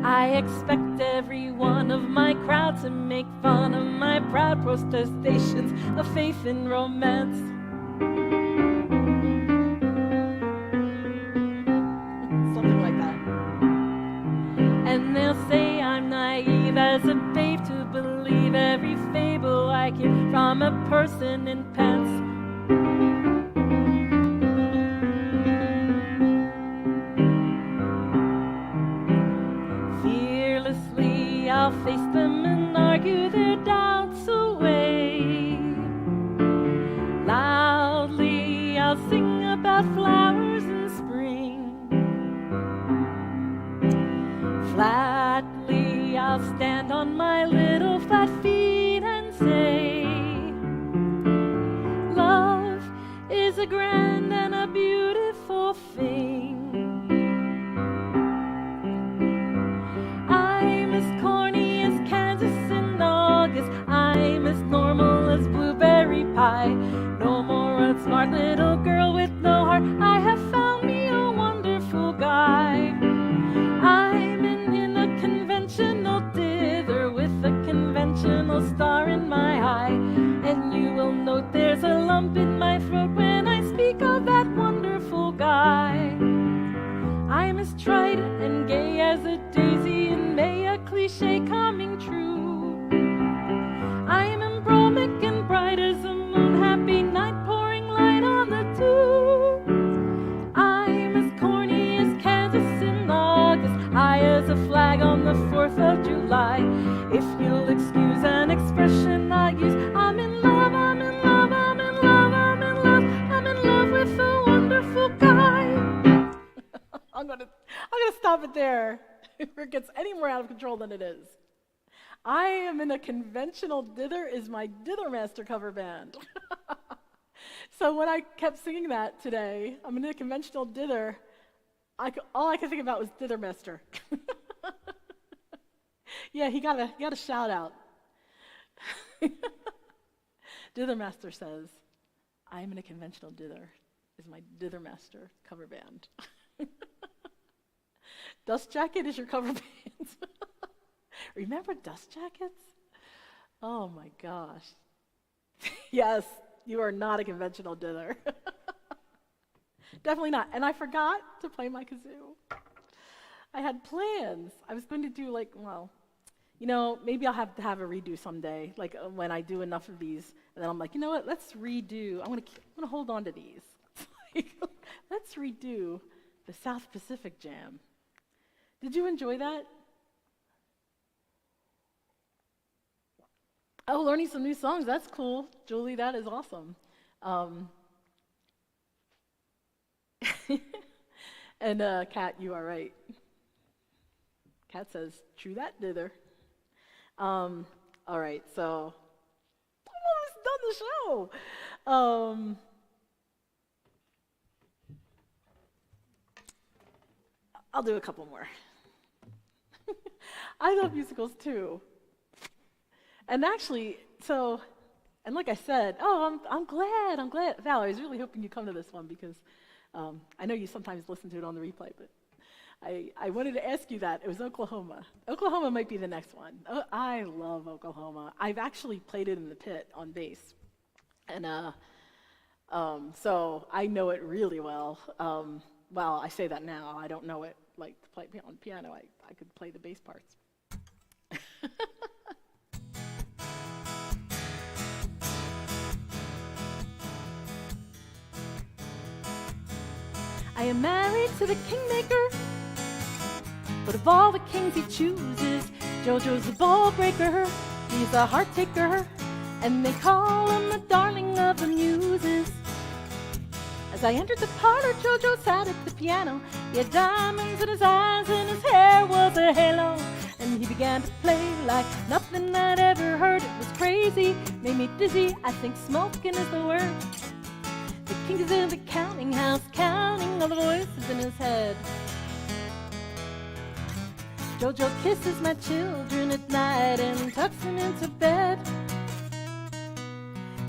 I expect every one of my crowd to make fun of my proud protestations of faith in romance. Something like that. And they'll say I'm naive as a babe to believe every fable I hear from a person in pants. Fearlessly I'll face them and argue their doubts away. Loudly I'll sing about flowers in spring. Flatly I'll stand on my little flat feet and say, love is a grand and a beautiful thing. I'm as corny as Kansas in August. I'm as normal as blueberry pie. No more a smart little girl with no heart. I have found me a wonderful guy. I'm in a conventional dither with a conventional star in my eye. And you will note there's a lump in my throat when I speak of that wonderful guy. I'm as trite and gay as a daisy in May, a cliche coming true. I am embromic and bright as a moon, happy night pouring light on the dew. I'm as corny as Kansas in August, high as a flag on the 4th of July. If you'll excuse an expression I use, I'm in love, I'm in love, I'm in love, I'm in love, I'm in love with a wonderful guy. I'm gonna stop it there before it gets any more out of control than it is. I am in a conventional dither is my Dither Master cover band. So when I kept singing that today, I'm in a conventional dither, all I could think about was Dither Master. Yeah, he got a shout out. Dither Master says, I am in a conventional dither is my Dither Master cover band. Dust Jacket is your cover band. Remember Dust Jackets? Oh my gosh. Yes, you are not a conventional dither. Definitely not. And I forgot to play my kazoo. I had plans. I was going to do maybe I'll have to have a redo someday, when I do enough of these. And then I'm like, you know what? Let's redo. I'm gonna hold on to these. Let's redo the South Pacific Jam. Did you enjoy that? Oh, learning some new songs. That's cool, Julie. That is awesome. And Kat, you are right. Kat says, "True that, dither." All right, so I'm almost done the show. I'll do a couple more. I love musicals too. And actually, and like I said, I'm glad. Val, I was really hoping you'd come to this one because I know you sometimes listen to it on the replay, but I wanted to ask you that. It was Oklahoma. Oklahoma might be the next one. Oh, I love Oklahoma. I've actually played it in the pit on bass. And so I know it really well. Well, I say that now. I don't know it to play on piano. I could play the bass parts. I am married to the kingmaker, but of all the kings he chooses, JoJo's the ball breaker, he's a heart taker, and they call him the darling of the muses. As I entered the parlor, JoJo sat at the piano. He had diamonds in his eyes and his hair was a halo. And he began to play like nothing I'd ever heard. It was crazy, made me dizzy, I think smoking is the word. The king is in the counting house, counting all the voices in his head. JoJo kisses my children at night and tucks them into bed.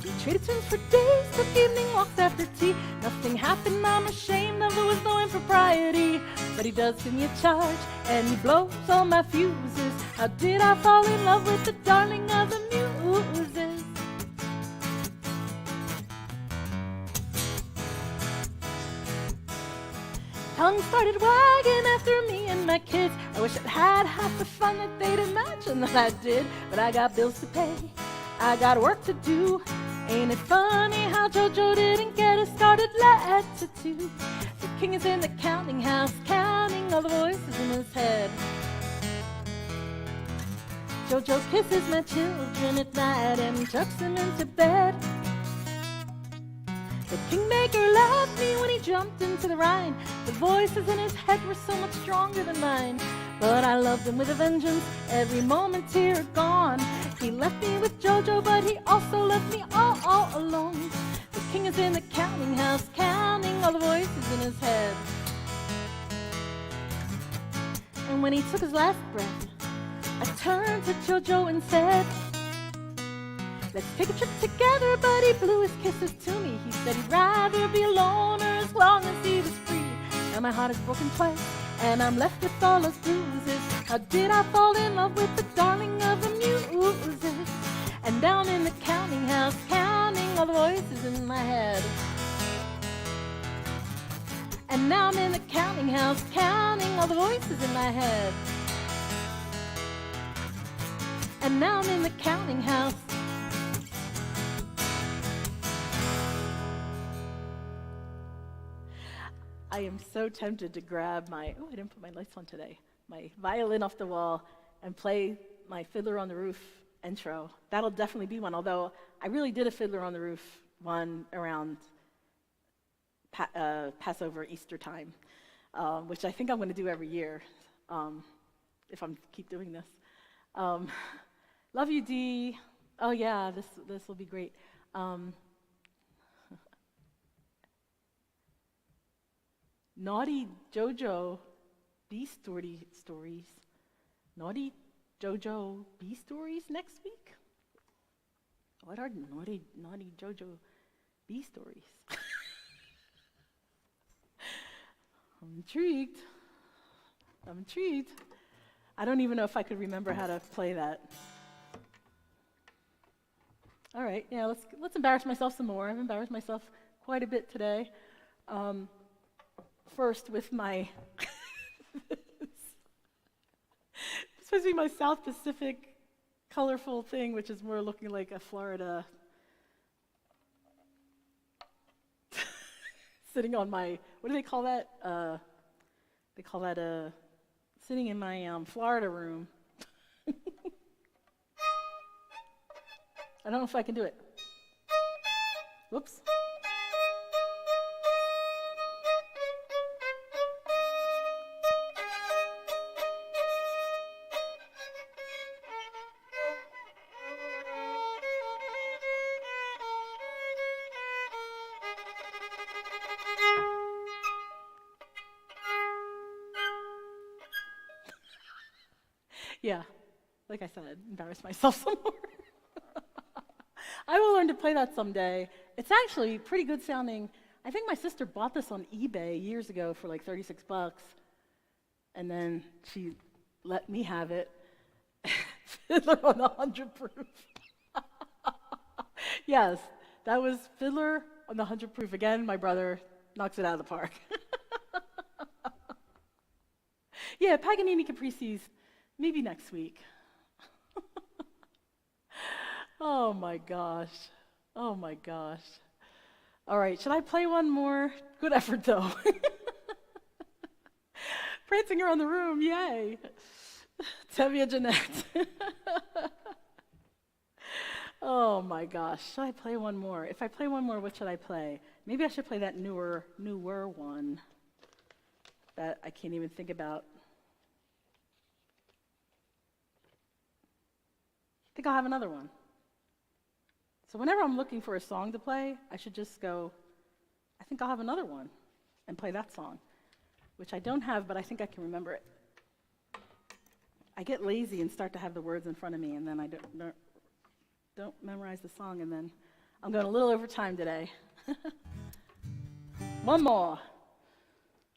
We traded tunes for days, took evening walks after tea. Nothing happened, I'm ashamed of, there was no impropriety. But he does give me a charge, and he blows all my fuses. How did I fall in love with the darling of the muses? Tongue started wagging after me and my kids. I wish I'd had half the fun that they'd imagined that I did. But I got bills to pay, I got work to do. Ain't it funny how JoJo didn't get a started letter to? The king is in the counting house, counting all the voices in his head. JoJo kisses my children at night and tucks them into bed. The kingmaker left me when he jumped into the Rhine. The voices in his head were so much stronger than mine. But I loved him with a vengeance, every moment here gone. He left me with JoJo, but he also left me all alone. The king is in the counting house, counting all the voices in his head. And when he took his last breath, I turned to JoJo and said, let's take a trip together, but he blew his kisses to me. He said he'd rather be a loner as long as he was free. Now my heart is broken twice, and I'm left with all those bruises. How did I fall in love with the darling of the muses? And down in the counting house, counting all the voices in my head. And now I'm in the counting house, counting all the voices in my head. And now I'm in the counting house. I am so tempted to grab I didn't put my lights on today, my violin off the wall and play my Fiddler on the Roof intro. That'll definitely be one, although I really did a Fiddler on the Roof one around Passover, Easter time, which I think I'm going to do every year if I keep doing this. Love you, Dee. Oh yeah, this will be great. Naughty JoJo B stories. Naughty JoJo B stories next week? What are naughty JoJo B stories? I'm intrigued. I don't even know if I could remember how to play that. All right, yeah, let's embarrass myself some more. I've embarrassed myself quite a bit today. first with my, it's supposed to be my South Pacific colorful thing, which is more looking like a Florida, sitting on my, what do they call that? They call that sitting in my Florida room. I don't know if I can do it. Whoops. Yeah, like I said, embarrass myself some more. I will learn to play that someday. It's actually pretty good sounding. I think my sister bought this on eBay years ago for like $36, and then she let me have it. Fiddler on the 100 proof. Yes, that was Fiddler on the 100 proof. Again, my brother knocks it out of the park. Yeah, Paganini Caprices, maybe next week. Oh my gosh. Oh my gosh. All right, should I play one more? Good effort though. Prancing around the room, yay. Tevye Jeanette. Oh my gosh, should I play one more? If I play one more, what should I play? Maybe I should play that newer one that I can't even think about. I think I'll have another one. So whenever I'm looking for a song to play, I should just go, I think I'll have another one, and play that song, which I don't have, but I think I can remember it. I get lazy and start to have the words in front of me, and then I don't memorize the song, and then I'm going a little over time today. One more. All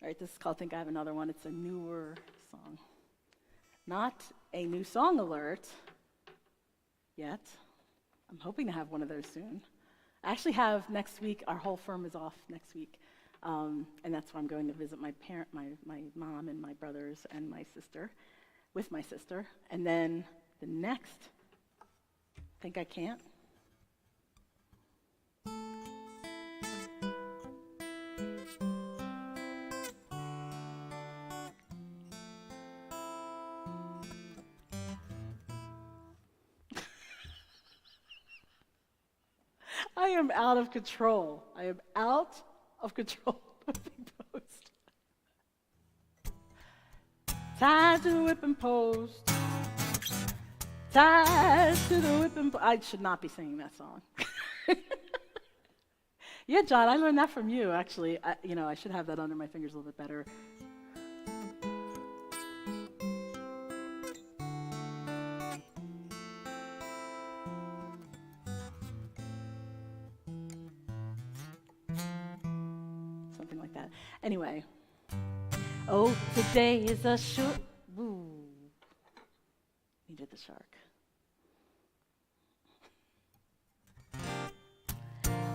right, this is called Think I Have Another One. It's a newer song. Not a new song alert yet. I'm hoping to have one of those soon. I actually have next week, our whole firm is off next week, and that's why I'm going to visit my mom and my brothers and my sister, with my sister. And then the next, Think I Can't. I am out of control. I am out of control with Big Post. Tied to the whipping post. Tied to the whipping post. I should not be singing that song. Yeah, John, I learned that from you, actually. I should have that under my fingers a little bit better. Anyway, oh, today is a short. Ooh, needed the shark.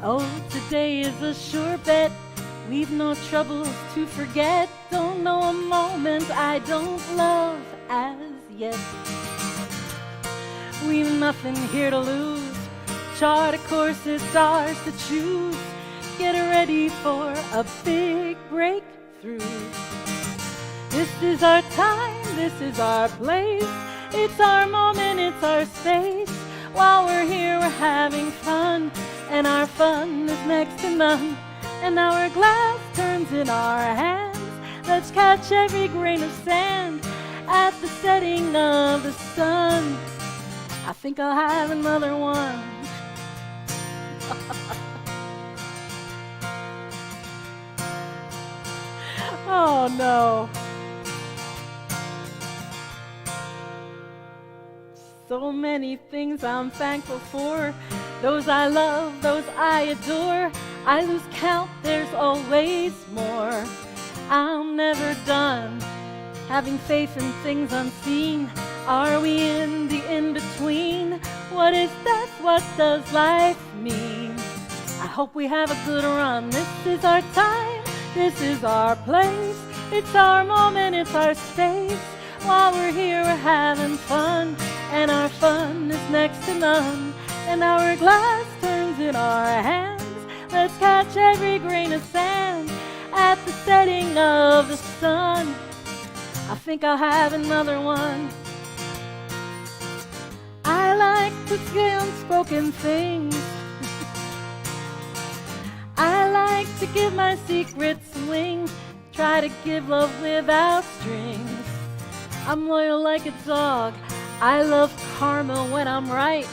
Oh, today is a sure bet. We've no troubles to forget. Don't know a moment I don't love as yet. We've nothing here to lose. Chart a course, it's ours to choose. Get ready for a big breakthrough. This is our time, this is our place. It's our moment, it's our space. While we're here, we're having fun, and our fun is next to none. And our glass turns in our hands. Let's catch every grain of sand at the setting of the sun. I think I'll have another one. Oh no. So many things I'm thankful for. Those I love, those I adore. I lose count, there's always more. I'm never done having faith in things unseen. Are we in the in-between? What is that? What does life mean? I hope we have a good run. This is our time. This is our place, it's our moment, it's our space. While we're here, we're having fun, and our fun is next to none. An hourglass turns in our hands. Let's catch every grain of sand at the setting of the sun. I think I'll have another one. I like to say unspoken things. I like to give my secrets wings. Try to give love without strings. I'm loyal like a dog. I love karma when I'm right.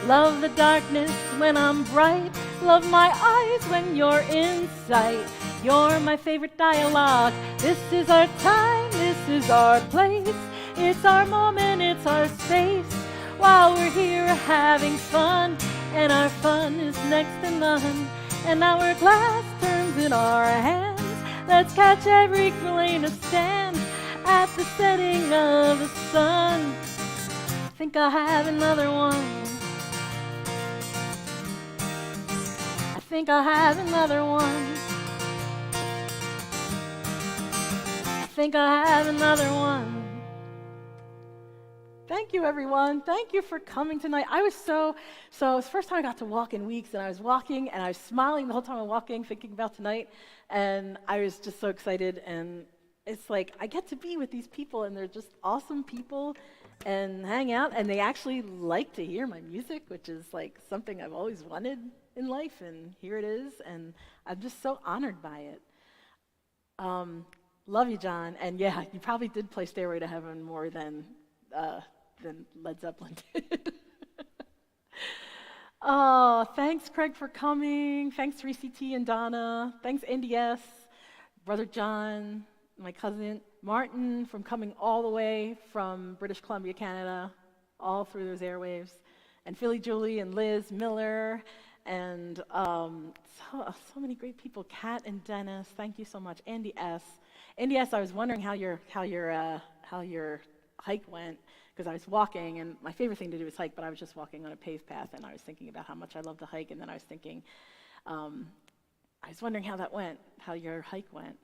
Love the darkness when I'm bright. Love my eyes when you're in sight. You're my favorite dialogue. This is our time, this is our place. It's our moment, it's our space. While we're here having fun, and our fun is next to none. An hourglass turns in our hands. Let's catch every grain of sand at the setting of the sun. I think I'll have another one. I think I'll have another one. I think I'll have another one. Thank you, everyone. Thank you for coming tonight. I was so it's the first time I got to walk in weeks, and I was walking, and I was smiling the whole time I'm walking, thinking about tonight, and I was just so excited, and it's like I get to be with these people, and they're just awesome people, and hang out, and they actually like to hear my music, which is like something I've always wanted in life, and here it is, and I'm just so honored by it. Love you, John, and yeah, you probably did play Stairway to Heaven more than Led Zeppelin did. Oh, thanks, Craig, for coming. Thanks, Reese T and Donna. Thanks, NDS, Brother John, my cousin Martin, from coming all the way from British Columbia, Canada, all through those airwaves, and Philly Julie and Liz Miller, and so many great people. Kat and Dennis, thank you so much. Andy S. Andy S. I was wondering how your hike went, because I was walking, and my favorite thing to do is hike, but I was just walking on a paved path, and I was thinking about how much I love to hike, and then I was thinking, I was wondering how that went, how your hike went.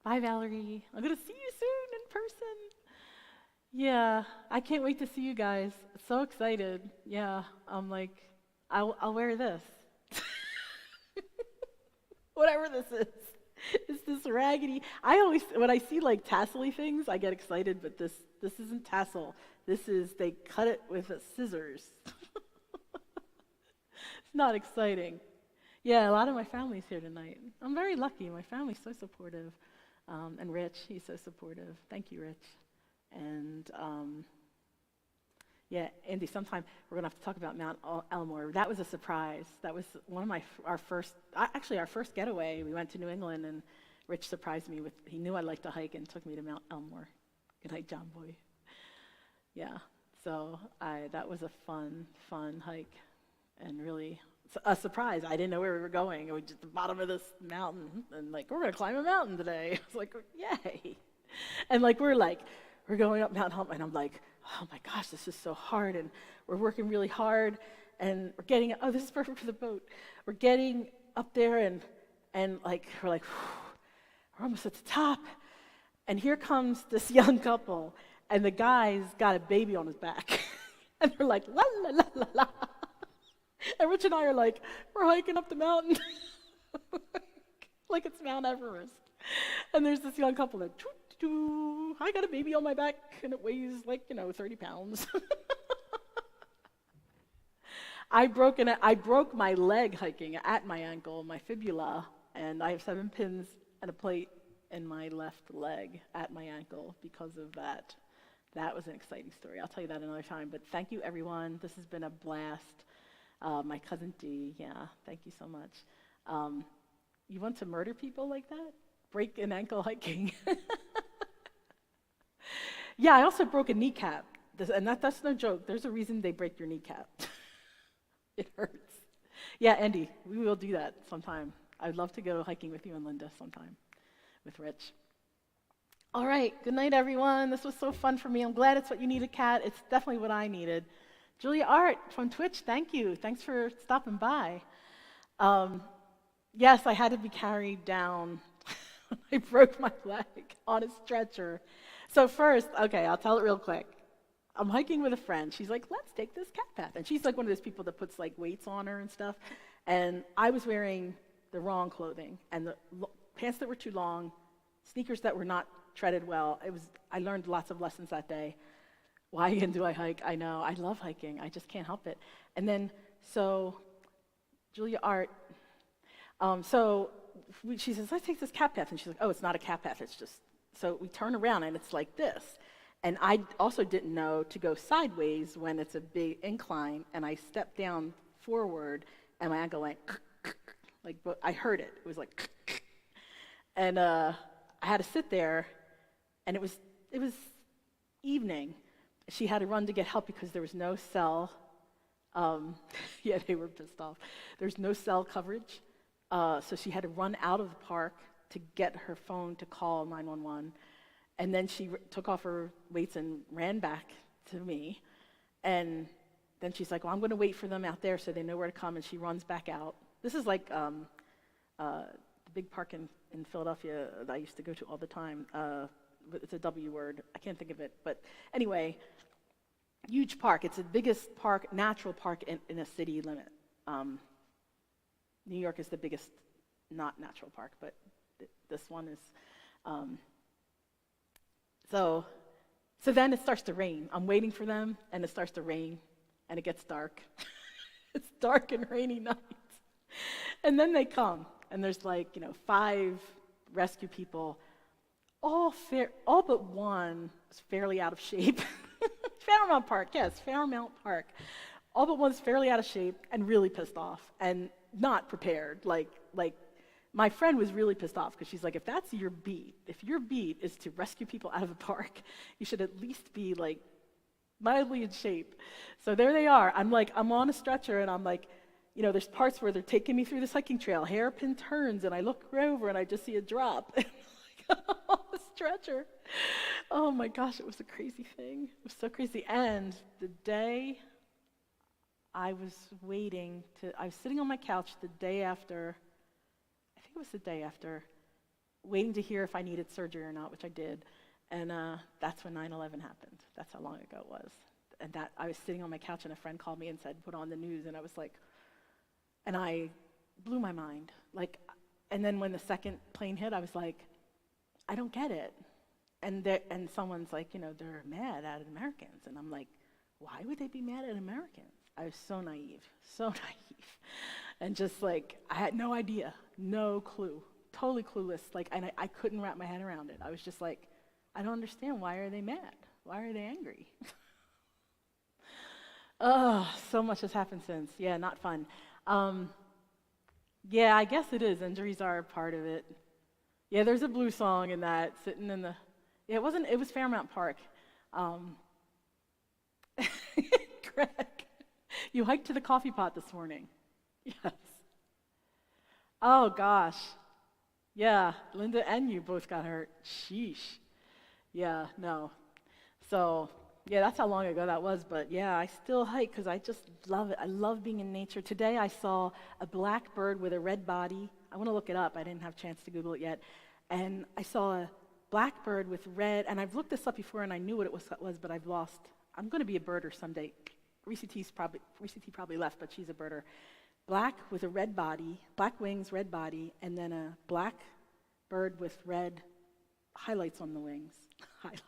Bye, Valerie. I'm going to see you soon in person. Yeah, I can't wait to see you guys. So excited. Yeah, I'm like, I'll wear this. Whatever this is. It's this raggedy. I always, when I see like tassel-y things, I get excited, but this isn't tassel. This is, they cut it with scissors. It's not exciting. Yeah, a lot of my family's here tonight. I'm very lucky. My family's so supportive. And Rich, he's so supportive. Thank you, Rich. And yeah, Andy, sometime we're going to have to talk about Mount Elmore. That was a surprise. That was one of our first getaway. We went to New England, and Rich surprised me with, he knew I liked to hike and took me to Mount Elmore. Good night, John Boy. Yeah, so that was a fun hike, and really a surprise. I didn't know where we were going. We were just at the bottom of this mountain, and like, we're going to climb a mountain today. I was like, yay. And like, we're going up Mount Hump, and I'm like, oh my gosh, this is so hard, and we're working really hard, and we're getting, oh, this is perfect for the boat. We're getting up there, and like, we're like, we're almost at the top, and here comes this young couple, and the guy's got a baby on his back, and they're like, la, la, la, la, la. And Rich and I are like, we're hiking up the mountain, like it's Mount Everest, and there's this young couple that, I got a baby on my back, and it weighs like, 30 pounds. I broke my leg hiking at my ankle, my fibula, and I have 7 pins and a plate in my left leg at my ankle because of that. That was an exciting story. I'll tell you that another time, but thank you, everyone. This has been a blast. My cousin Dee, yeah, thank you so much. You want to murder people like that? Break an ankle hiking. Yeah, I also broke a kneecap, and that's no joke. There's a reason they break your kneecap. It hurts. Yeah, Andy, we will do that sometime. I'd love to go hiking with you and Linda sometime, with Rich. All right, good night, everyone. This was so fun for me. I'm glad it's what you needed, Kat. It's definitely what I needed. Julia Art from Twitch, thank you. Thanks for stopping by. Yes, I had to be carried down I broke my leg on a stretcher. So first, okay, I'll tell it real quick. I'm hiking with a friend. She's like, let's take this cat path. And she's like one of those people that puts like weights on her and stuff. And I was wearing the wrong clothing and the pants that were too long, sneakers that were not treaded well. I learned lots of lessons that day. Why again do I hike? I know. I love hiking. I just can't help it. And then, so, Julia Art, she says, let's take this cat path. And she's like, oh, it's not a cat path. It's just, so we turn around and it's like this. And I also didn't know to go sideways when it's a big incline. And I stepped down forward and my ankle went, like, I heard it. It was like, and I had to sit there. And it was evening. She had to run to get help because there was no cell. Yeah, they were pissed off. There's no cell coverage. So she had to run out of the park to get her phone to call 911. And then she took off her weights and ran back to me. And then she's like, well, I'm going to wait for them out there so they know where to come. And she runs back out. This is like the big park in Philadelphia that I used to go to all the time. It's a W word. I can't think of it. But anyway, huge park. It's the biggest park, natural park in a city limit. New York is the biggest not natural park, but this one is. So then it starts to rain. I'm waiting for them, and it starts to rain, and it gets dark. It's dark and rainy nights. And then they come, and there's 5 rescue people. All but one is fairly out of shape. Fairmount Park, yes, Fairmount Park. All but one's fairly out of shape and really pissed off and not prepared. Like my friend was really pissed off because she's like, if that's your beat, if your beat is to rescue people out of a park, you should at least be mildly in shape. So there they are. I'm on a stretcher and I'm like, there's parts where they're taking me through this hiking trail, hairpin turns, and I look over and I just see a drop. On the stretcher. Oh my gosh, it was a crazy thing. It was so crazy. And the day I was sitting on my couch the day after, I think it was the day after, waiting to hear if I needed surgery or not, which I did. And that's when 9/11 happened. That's how long ago it was. And that I was sitting on my couch and a friend called me and said, put on the news. And I was like, and I blew my mind. And then when the second plane hit, I was like, I don't get it. And someone's like, they're mad at Americans. And I'm like, why would they be mad at Americans? I was so naive. And just I had no idea, no clue, totally clueless. And I couldn't wrap my head around it. I was just like, I don't understand. Why are they mad? Why are they angry? Oh, so much has happened since. Yeah, not fun. Yeah, I guess it is. Injuries are a part of it. Yeah, there's a blues song in that, sitting in the, it was Fairmount Park. Greg, you hiked to the coffee pot this morning. Yes. Oh gosh. Yeah, Linda and you both got hurt. Sheesh. Yeah, no. So, yeah, that's how long ago that was, but yeah, I still hike because I just love it. I love being in nature. Today I saw a black bird with a red body. I want to look it up. I didn't have a chance to Google it yet. And I saw a black bird with red, and I've looked this up before and I knew what it was, but I've lost. I'm going to be a birder someday. Reese T probably left, but she's a birder. Black with a red body, black wings, red body, and then a black bird with red highlights on the wings. Highlights.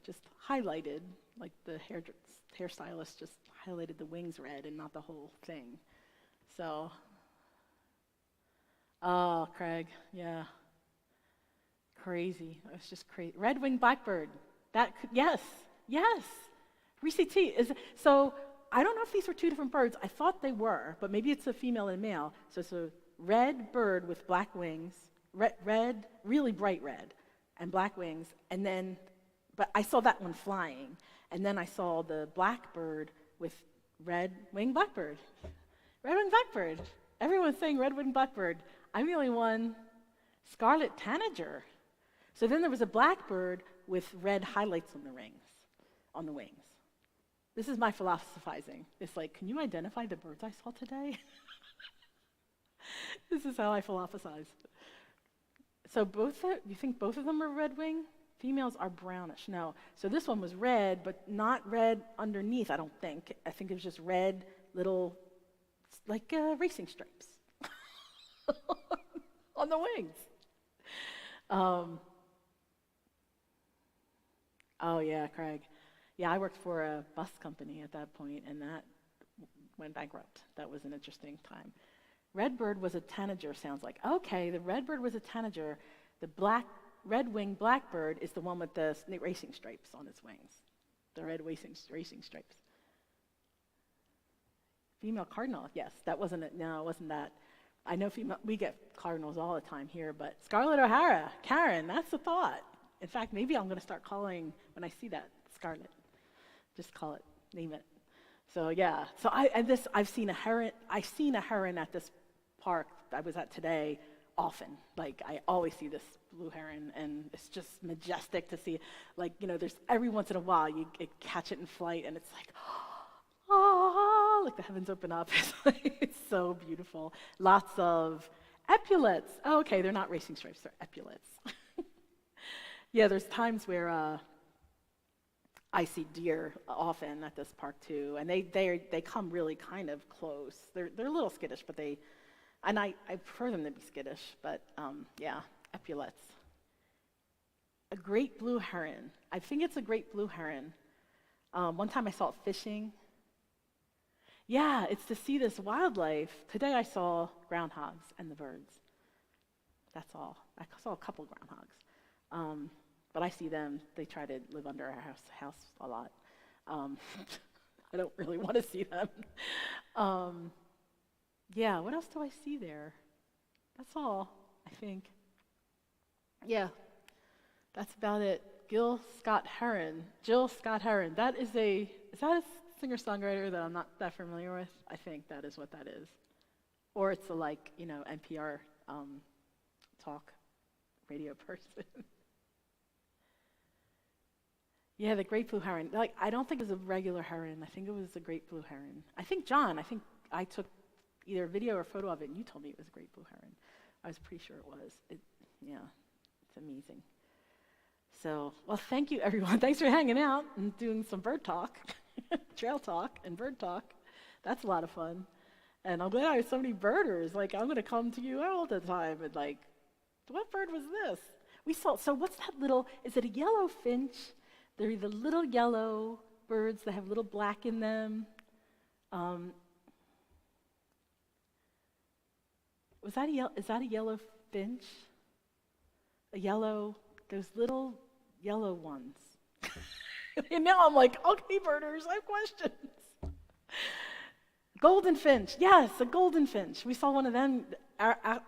Just highlighted, like the hairstylist just highlighted the wings red and not the whole thing. So, oh, Craig, yeah. Crazy. It was just crazy. Red-winged blackbird. Yes. Reese T is, so I don't know if these were two different birds. I thought they were, but maybe it's a female and male. So it's a red bird with black wings, red, really bright red, and black wings, and then, but I saw that one flying, and then I saw the blackbird with red-winged blackbird. Red-winged blackbird. Everyone's saying red-winged blackbird. I'm the only one, scarlet tanager. So then there was a blackbird with red highlights on the wings. This is my philosophizing. It's like, can you identify the birds I saw today? This is how I philosophize. So you think both of them are red wing? Females are brownish. No. So this one was red, but not red underneath, I don't think. I think it was just red, little, like racing stripes on the wings. Oh, yeah, Craig. Yeah, I worked for a bus company at that point, and that went bankrupt. That was an interesting time. Redbird was a tanager, sounds like. Okay, the redbird was a tanager. The red-winged blackbird is the one with the racing stripes on its wings. The red racing stripes. Female cardinal, yes, that wasn't it. No, it wasn't that. I know we get cardinals all the time here, but Scarlett O'Hara, Karen, that's the thought. In fact, maybe I'm going to start calling, when I see that, Scarlett. Just call it, name it. So yeah, so I've seen a heron at this park I was at today often. Like, I always see this blue heron, and it's just majestic to see. Like, there's every once in a while you catch it in flight, and it's like, oh, like the heavens open up. It's so beautiful. Lots of epaulets. Oh, okay, they're not racing stripes, they're epaulets. Yeah, there's times where I see deer often at this park too, and they come really kind of close. They're a little skittish, but I prefer them to be skittish, but yeah, epaulets. A great blue heron. I think it's a great blue heron. One time I saw it fishing. Yeah, it's to see this wildlife. Today I saw groundhogs and the birds. That's all. I saw a couple groundhogs. But I see them. They try to live under our house a lot. I don't really want to see them. Yeah, what else do I see there? That's all, I think. Yeah, that's about it. Jill Scott Heron. Is that a singer-songwriter that I'm not that familiar with? I think that is what that is. Or it's a NPR talk radio person. Yeah, the great blue heron. I don't think it was a regular heron. I think it was a great blue heron. I think I took either a video or a photo of it, and you told me it was a great blue heron. I was pretty sure it was. Yeah, it's amazing. So, well, thank you, everyone. Thanks for hanging out and doing some bird talk, trail talk, and bird talk. That's a lot of fun. And I'm glad I have so many birders. I'm going to come to you all the time and what bird was this? So what's that little, is it a yellow finch? They're the little yellow birds that have little black in them. Is that a yellow finch? Those little yellow ones. And now I'm like, okay, birders, I have questions. Golden finch, yes, a golden finch. We saw one of them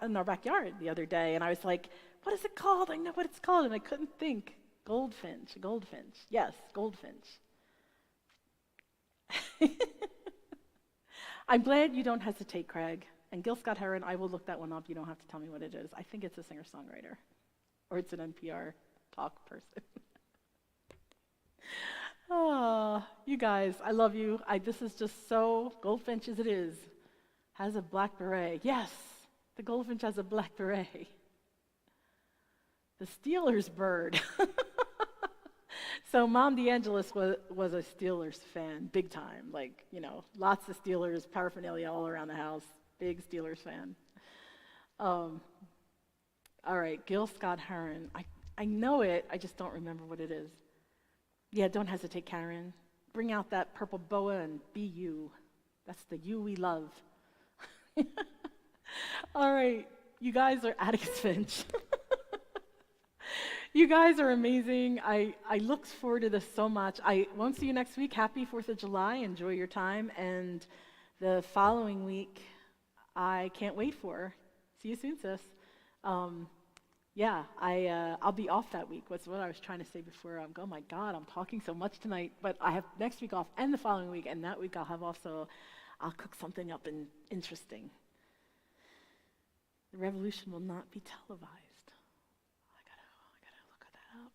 in our backyard the other day, and I was like, what is it called? I know what it's called, and I couldn't think. Goldfinch. Yes, goldfinch. I'm glad you don't hesitate, Craig. And Gil Scott Heron, I will look that one up. You don't have to tell me what it is. I think it's a singer-songwriter, or it's an NPR talk person. Oh, you guys, I love you. This is just so goldfinch as it is. Has a black beret. Yes, the goldfinch has a black beret. The Steelers bird. So Mom DeAngelis was a Steelers fan, big time. Lots of Steelers paraphernalia all around the house. Big Steelers fan. All right, Gil Scott Heron. I know it, I just don't remember what it is. Yeah, don't hesitate, Karen. Bring out that purple boa and be you. That's the you we love. All right, you guys are Atticus Finch. You guys are amazing. I look forward to this so much. I won't see you next week. Happy 4th of July. Enjoy your time. And the following week, I can't wait for. See you soon, sis. I'll be off that week. What's what I was trying to say before. Oh my God, I'm talking so much tonight. But I have next week off and the following week, and that week I'll have off, so I'll cook something up and interesting. The revolution will not be televised. I gotta look that up.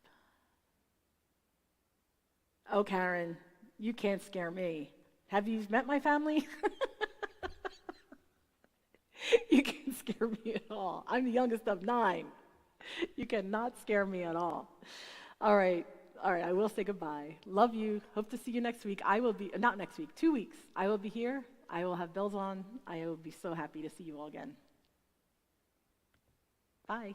Oh, Karen, you can't scare me. Have you met my family? You can't scare me at all. I'm the youngest of 9. You cannot scare me at all. All right. All right, I will say goodbye. Love you. Hope to see you next week. I will be, not next week, 2 weeks. I will be here. I will have bells on. I will be so happy to see you all again. Bye.